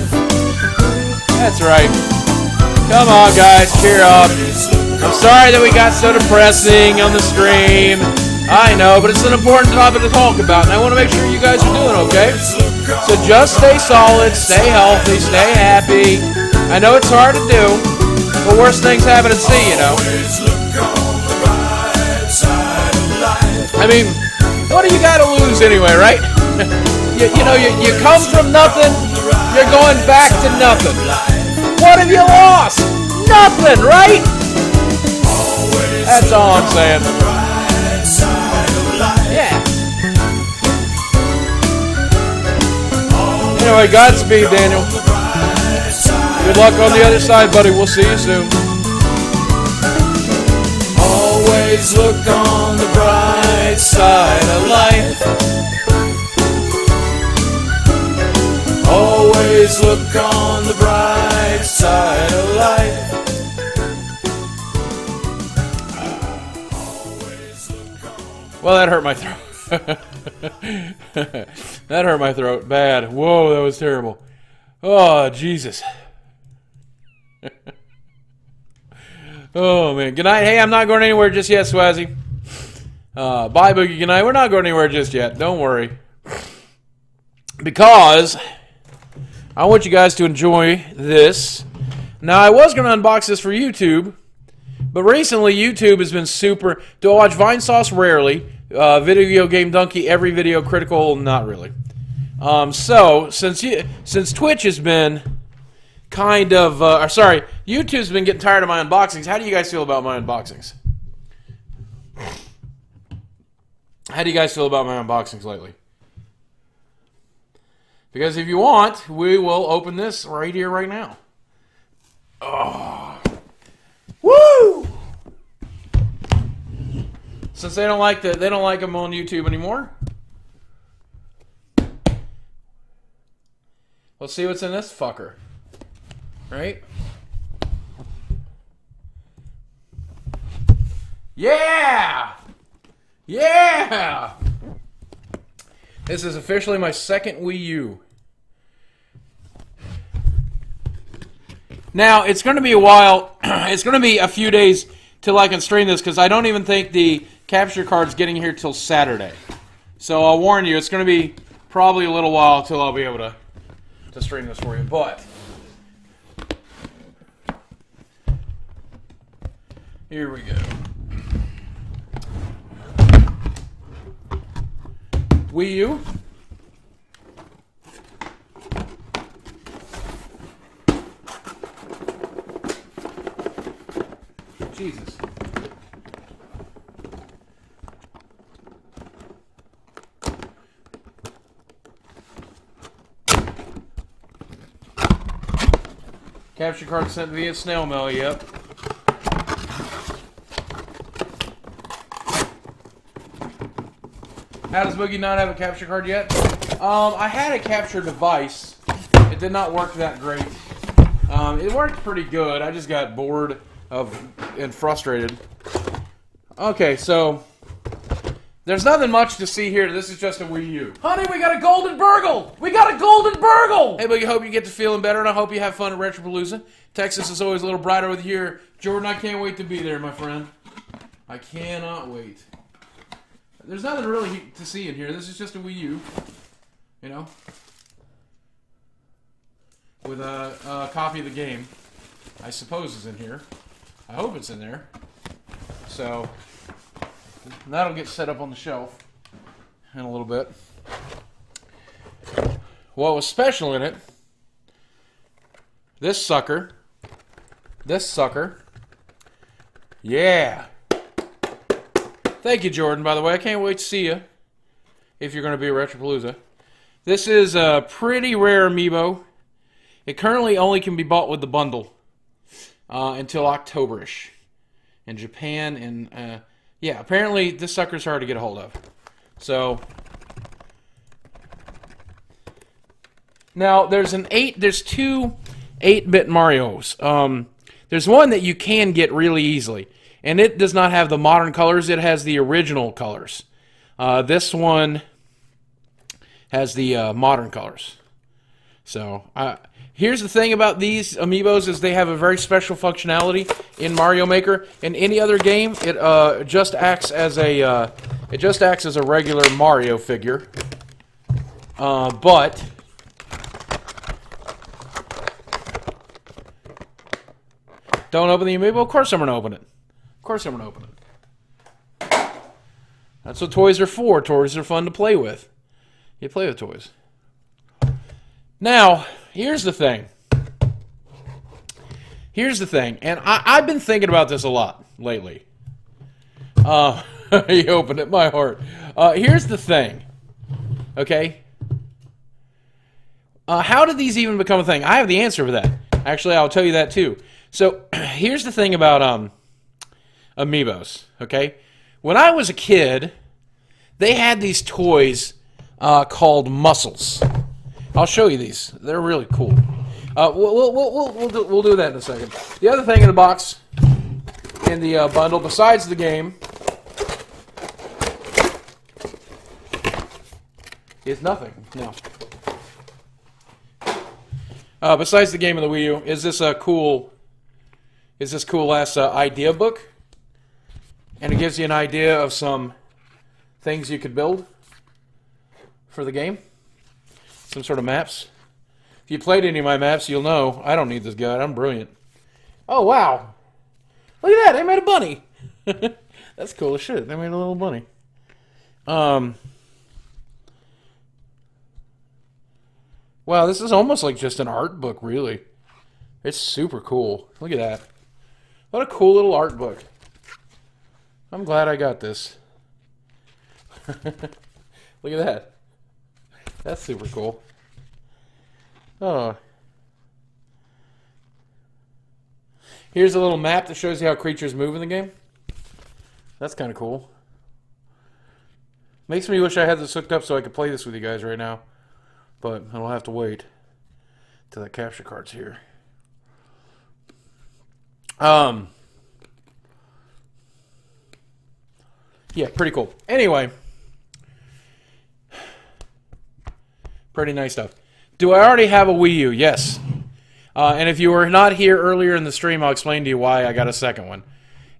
That's right. Come on, guys, cheer up. I'm sorry that we got so depressing on the stream. I know, but it's an important topic to talk about, and I want to make sure you guys are doing okay. So just stay solid, stay healthy, stay happy. I know it's hard to do, but worse things happen at sea, you know. I mean, what do you got to lose anyway, right? you come from nothing, you're going back to nothing. What have you lost? Nothing, right? That's all I'm saying. Yeah. Anyway, Godspeed, Daniel. Good luck on the other side, buddy. We'll see you soon. Always look on the bright side of life. Always look on the bright side of life. Well, that hurt my throat. That hurt my throat bad. Whoa, that was terrible. Oh, Jesus. Oh, man. Good night. Hey, I'm not going anywhere just yet, Swazzy. Bye, Boogie. Good night. We're not going anywhere just yet. Don't worry. Because I want you guys to enjoy this. Now, I was going to unbox this for YouTube, but recently YouTube has been super... Do I watch Vinesauce? Rarely. Video Game Donkey, every video. Critical, not really. So, since Twitch has been kind of... YouTube's been getting tired of my unboxings. How do you guys feel about my unboxings? How do you guys feel about my unboxings lately? Because if you want, we will open this right here, right now. Oh. Woo! Since they don't like them on YouTube anymore. Let's see what's in this fucker. Right? Yeah! Yeah! This is officially my second Wii U. Now, it's going to be a while. It's going to be a few days till I can stream this, because I don't even think the capture card's getting here till Saturday. So I'll warn you, it's going to be probably a little while till I'll be able to stream this for you. But here we go. Wii U. Jesus. Capture card sent via snail mail, yep. How does Boogie not have a capture card yet? I had a capture device. It did not work that great. It worked pretty good. I just got bored and frustrated. Okay, so there's nothing much to see here. This is just a Wii U. Honey, we got a golden burgle! We got a golden burgle! Hey, Boogie, hope you get to feeling better, and I hope you have fun at Retropalooza. Texas is always a little brighter with you here. Jordan, I can't wait to be there, my friend. I cannot wait. There's nothing really to see in here. This is just a Wii U, you know, with a copy of the game. I suppose is in here. I hope it's in there. So that'll get set up on the shelf in a little bit. What was special in it? This sucker. Yeah. Thank you, Jordan, by the way. I can't wait to see you if you're going to be at Retropalooza. This is a pretty rare amiibo. It currently only can be bought with the bundle until October-ish in Japan. And yeah, apparently this sucker's hard to get a hold of. So now there's two 8-bit Marios. There's one that you can get really easily. And it does not have the modern colors. It has the original colors. This one has the modern colors. So, here's the thing about these amiibos is they have a very special functionality in Mario Maker. In any other game, it just acts as a regular Mario figure. But don't open the amiibo? Of course I'm going to open it. Of course I'm going to open it. That's what toys are for. Toys are fun to play with. You play with toys. Now, here's the thing. And I've been thinking about this a lot lately. You opened it, my heart. Here's the thing. Okay? How did these even become a thing? I have the answer for that. Actually, I'll tell you that too. So, here's the thing about amiibos, okay? When I was a kid, they had these toys called Muscles. I'll show you these. They're really cool. We'll do that in a second. The other thing in the box, in the bundle, besides the game, is nothing. No. Besides the game of the Wii U, is this cool ass idea book, and it gives you an idea of some things you could build for the game, some sort of maps. If you played any of my maps, you'll know I don't need this guide. I'm brilliant. Oh wow! Look at that! They made a bunny. That's cool as shit. They made a little bunny. Wow, this is almost like just an art book, really. It's super cool. Look at that. What a cool little art book. I'm glad I got this. Look at that. That's super cool. Oh. Here's a little map that shows you how creatures move in the game. That's kind of cool. Makes me wish I had this hooked up so I could play this with you guys right now. But I'll have to wait till that capture card's here. Yeah, pretty cool. Anyway. Pretty nice stuff. Do I already have a Wii U? Yes. And if you were not here earlier in the stream, I'll explain to you why I got a second one.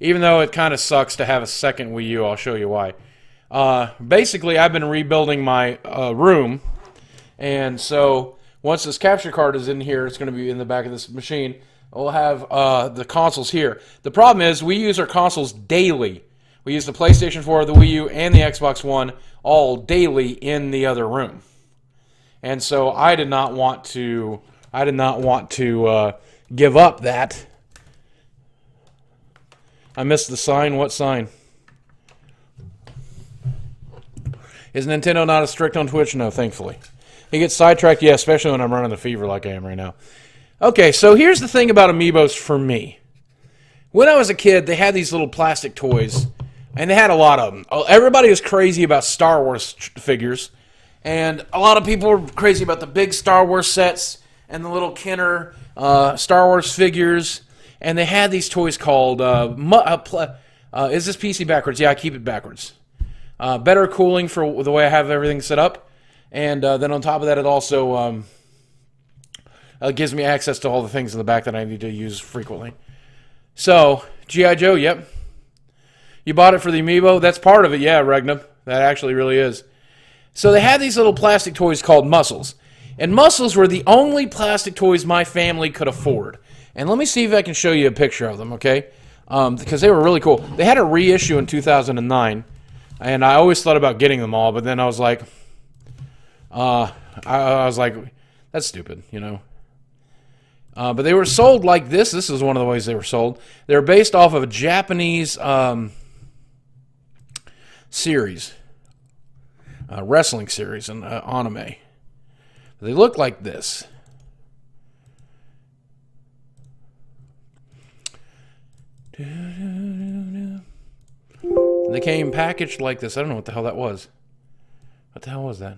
Even though it kind of sucks to have a second Wii U, I'll show you why. Basically, I've been rebuilding my room, and so once this capture card is in here, it's going to be in the back of this machine. We'll have the consoles here. The problem is we use our consoles daily. We use the PlayStation 4, the Wii U, and the Xbox One all daily in the other room. And so I did not want to give up that. I missed the sign. What sign? Is Nintendo not as strict on Twitch? No, thankfully. He gets sidetracked, yeah, especially when I'm running the fever like I am right now. Okay, so here's the thing about Amiibos for me. When I was a kid, they had these little plastic toys, and they had a lot of them. Everybody was crazy about Star Wars figures, and a lot of people were crazy about the big Star Wars sets and the little Kenner Star Wars figures, and they had these toys called, is this PC backwards? Yeah, I keep it backwards. Better cooling for the way I have everything set up, and then on top of that, it also gives me access to all the things in the back that I need to use frequently. So, G.I. Joe, yep. You bought it for the Amiibo? That's part of it, yeah, Regnum. That actually really is. So they had these little plastic toys called Muscles. And Muscles were the only plastic toys my family could afford. And let me see if I can show you a picture of them, okay? Because they were really cool. They had a reissue in 2009. And I always thought about getting them all, but then I was like, I was like, that's stupid, you know. But they were sold like this. This is one of the ways they were sold. They were based off of a Japanese series, wrestling series, an anime. They look like this. And they came packaged like this. I don't know what the hell that was. What the hell was that?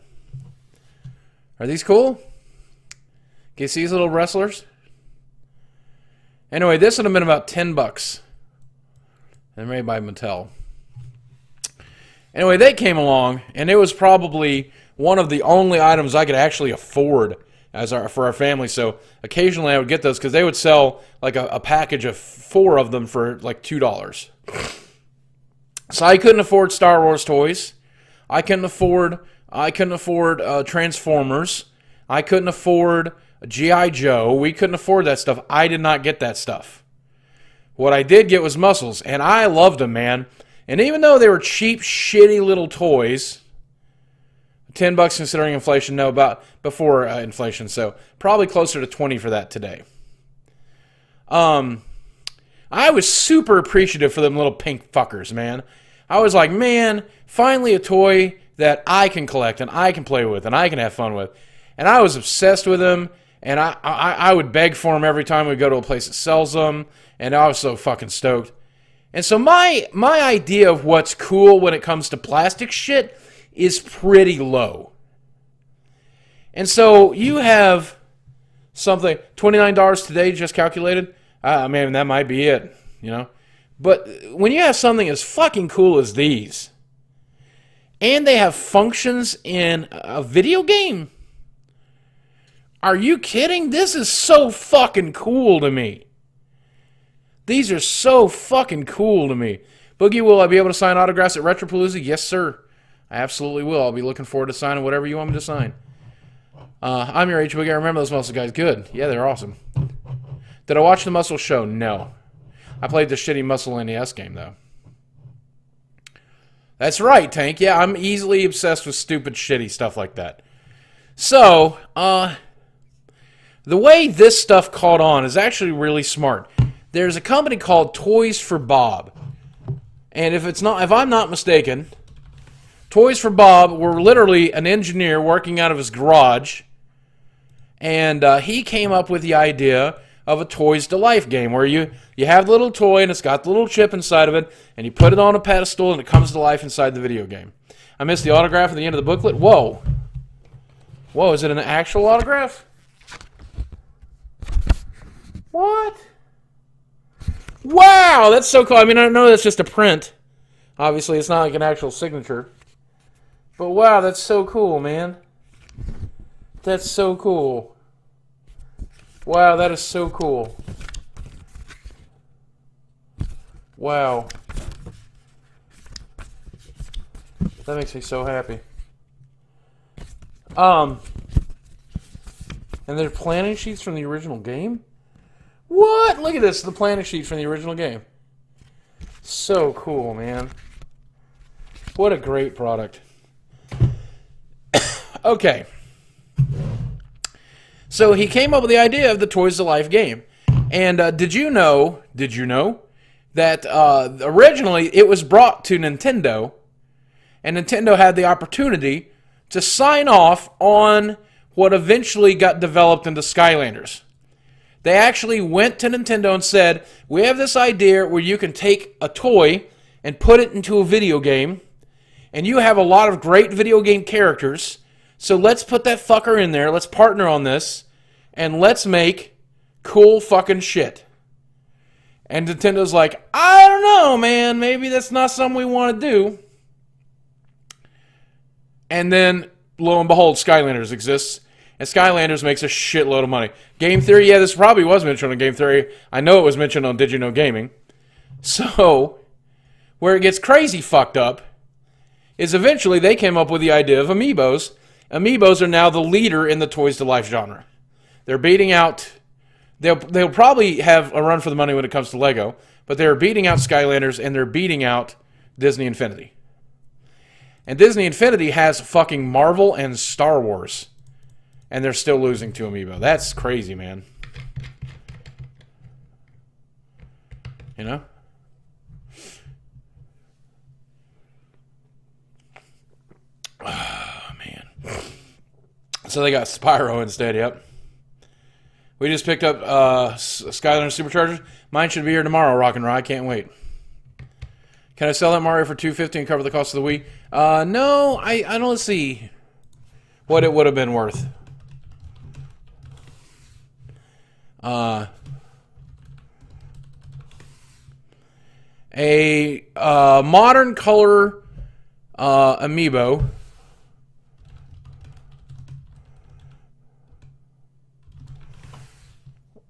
Are these cool? Can you see these little wrestlers? Anyway, this would have been about $10. They're made by Mattel. Anyway, they came along, and it was probably one of the only items I could actually afford for our family. So occasionally I would get those because they would sell like a package of 4 of them for like $2. So I couldn't afford Star Wars toys. I couldn't afford Transformers. I couldn't afford G.I. Joe. We couldn't afford that stuff. I did not get that stuff. What I did get was Muscles, and I loved them, man. And even though they were cheap, shitty little toys, $10 considering inflation, no, about before inflation, so probably closer to 20 for that today. I was super appreciative for them little pink fuckers, man. I was like, man, finally a toy that I can collect and I can play with and I can have fun with. And I was obsessed with them, and I would beg for them every time we go to a place that sells them, and I was so fucking stoked. And so my idea of what's cool when it comes to plastic shit is pretty low. And so you have something, $29 today just calculated. I mean, that might be it, you know. But when you have something as fucking cool as these, and they have functions in a video game, are you kidding? This is so fucking cool to me. These are so fucking cool to me. Boogie, will I be able to sign autographs at Retropalooza? Yes, sir. I absolutely will. I'll be looking forward to signing whatever you want me to sign. I'm your H Boogie. I remember those Muscle guys. Good. Yeah, they're awesome. Did I watch the Muscle show? No. I played the shitty Muscle NES game, though. That's right, Tank. Yeah, I'm easily obsessed with stupid, shitty stuff like that. So, the way this stuff caught on is actually really smart. There's a company called Toys for Bob. And if I'm not mistaken, Toys for Bob were literally an engineer working out of his garage, and he came up with the idea of a Toys to Life game where you have the little toy and it's got the little chip inside of it, and you put it on a pedestal and it comes to life inside the video game. I missed the autograph at the end of the booklet. Whoa. Whoa, is it an actual autograph? What? Wow, that's so cool. I mean, I know that's just a print. Obviously, it's not like an actual signature. But wow, that's so cool, man. That's so cool. Wow, that is so cool. Wow. That makes me so happy. And they're planning sheets from the original game? What? Look at this, the planning sheet from the original game. So cool, man. What a great product. Okay. So he came up with the idea of the Toys to Life game. And did you know that originally it was brought to Nintendo, and Nintendo had the opportunity to sign off on what eventually got developed into Skylanders. They actually went to Nintendo and said, we have this idea where you can take a toy and put it into a video game, and you have a lot of great video game characters, so let's put that fucker in there, let's partner on this, and let's make cool fucking shit. And Nintendo's like, I don't know, man, maybe that's not something we want to do. And then, lo and behold, Skylanders exists. And Skylanders makes a shitload of money. Game Theory, yeah, this probably was mentioned on Game Theory. I know it was mentioned on Did You Know Gaming. So, where it gets crazy fucked up is eventually they came up with the idea of Amiibos. Amiibos are now the leader in the Toys to Life genre. They're beating out... They'll probably have a run for the money when it comes to Lego, but they're beating out Skylanders and they're beating out Disney Infinity. And Disney Infinity has fucking Marvel and Star Wars. And they're still losing to Amiibo. That's crazy, man. You know? Oh, man. So they got Spyro instead, yep. We just picked up Skylander Superchargers. Mine should be here tomorrow, Rock and Roll. I can't wait. Can I sell that Mario for $250 and cover the cost of the Wii? No, I don't see what it would have been worth. A modern color Amiibo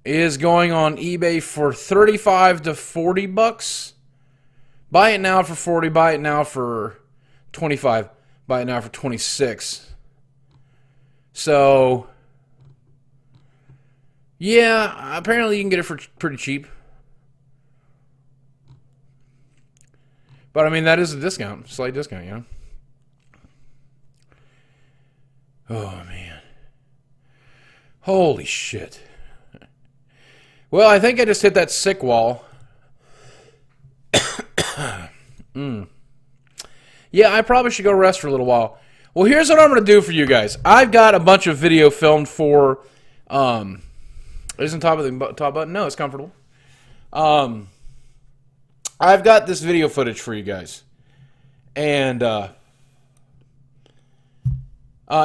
is going on eBay for $35 to $40. Buy it now for $40. Buy it now for $25. Buy it now for $26. So, yeah, apparently you can get it for pretty cheap. But I mean, that is a discount, slight discount, you know. Oh man, holy shit. Well, I think I just hit that sick wall. Yeah, I probably should go rest for a little while. Well, here's what I'm going to do for you guys. I've got a bunch of video filmed for... isn't top of the top button? No, it's comfortable. I've got this video footage for you guys. And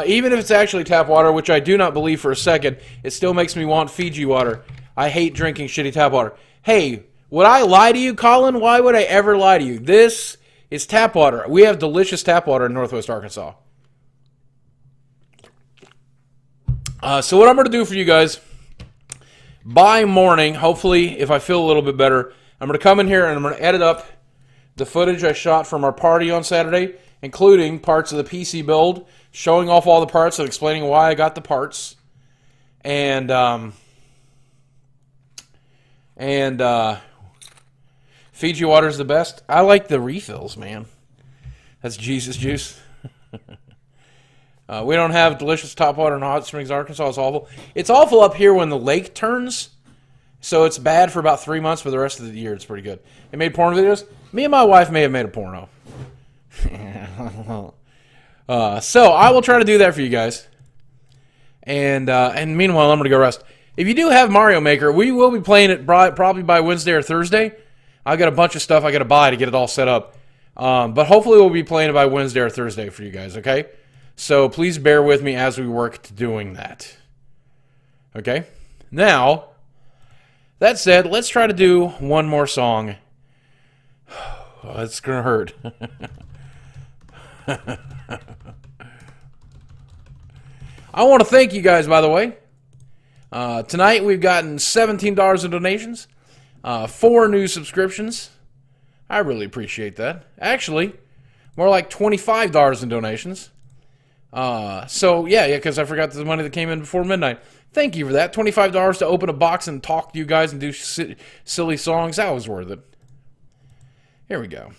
even if it's actually tap water, which I do not believe for a second, it still makes me want Fiji water. I hate drinking shitty tap water. Hey, would I lie to you, Colin? Why would I ever lie to you? This is tap water. We have delicious tap water in Northwest Arkansas. So what I'm going to do for you guys, by morning, hopefully, if I feel a little bit better, I'm going to come in here and I'm going to edit up the footage I shot from our party on Saturday, including parts of the PC build, showing off all the parts and explaining why I got the parts. And Fiji water is the best. I like the refills, man. That's Jesus juice. We don't have delicious top water in Hot Springs, Arkansas. It's awful. It's awful up here when the lake turns. So it's bad for about 3 months, but the rest of the year it's pretty good. They made porn videos. Me and my wife may have made a porno. So I will try to do that for you guys. And meanwhile, I'm going to go rest. If you do have Mario Maker, we will be playing it probably by Wednesday or Thursday. I've got a bunch of stuff I got to buy to get it all set up. But hopefully we'll be playing it by Wednesday or Thursday for you guys, okay? So please bear with me as we work to doing that. Okay? Now, that said, let's try to do one more song. Oh, it's going to hurt. I want to thank you guys, by the way. Tonight we've gotten $17 in donations, 4 new subscriptions, I really appreciate that. Actually, more like $25 in donations. So, yeah, because I forgot the money that came in before midnight. Thank you for that. $25 to open a box and talk to you guys and do silly songs. That was worth it. Here we go.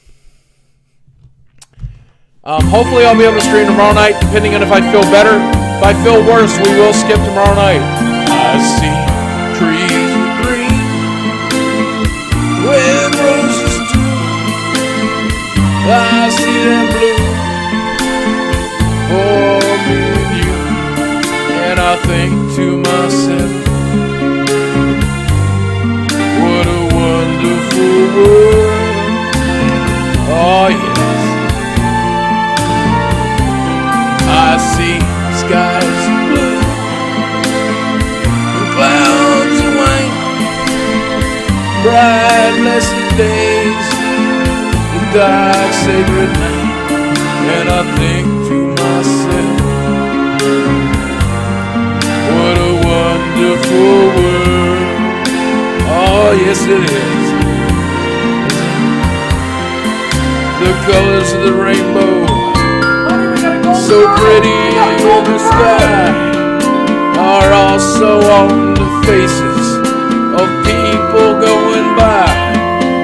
Hopefully I'll be able to stream tomorrow night, depending on if I feel better. If I feel worse, we will skip tomorrow night. I see trees green with roses too. I see them blue for me and you. And I think to myself, what a wonderful world. Oh yes, I see skies blue and clouds of white, bright blessed days and dark sacred night. And I think to myself, what a wonderful world. Oh yes it is. The colors of the rainbow, so pretty in the sky, are also on the faces of people going by.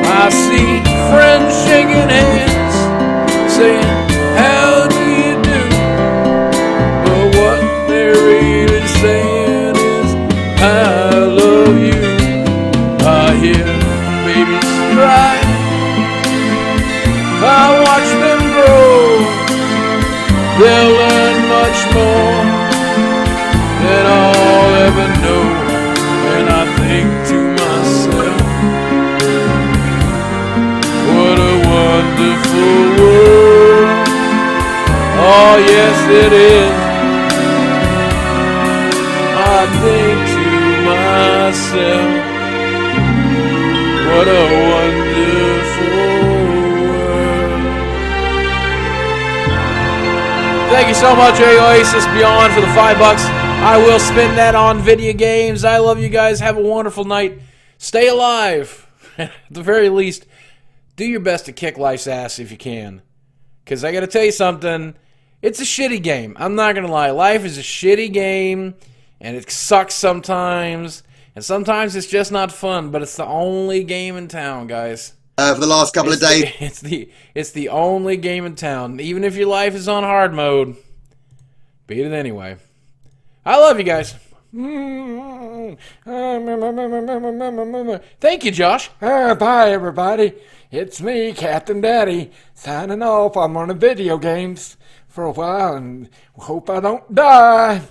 I see friends shaking hands, saying, how do you do? But what they're really saying is, I love you. I hear babies cry, I watch them grow. They'll learn much more than I'll ever know. And I think to myself, what a wonderful world. Oh yes it is. I think to myself, what a wonderful world. Thank you so much, Oasis Beyond, for the $5. I will spend that on video games. I love you guys. Have a wonderful night. Stay alive. At the very least, do your best to kick life's ass if you can. Because I got to tell you something. It's a shitty game. I'm not going to lie. Life is a shitty game. And it sucks sometimes. And sometimes it's just not fun. But it's the only game in town, guys. For the last couple of days. It's the only game in town. Even if your life is on hard mode, beat it anyway. I love you guys. Thank you, Josh. Bye, everybody. It's me, Captain Daddy, signing off. I'm on the video games for a while and hope I don't die.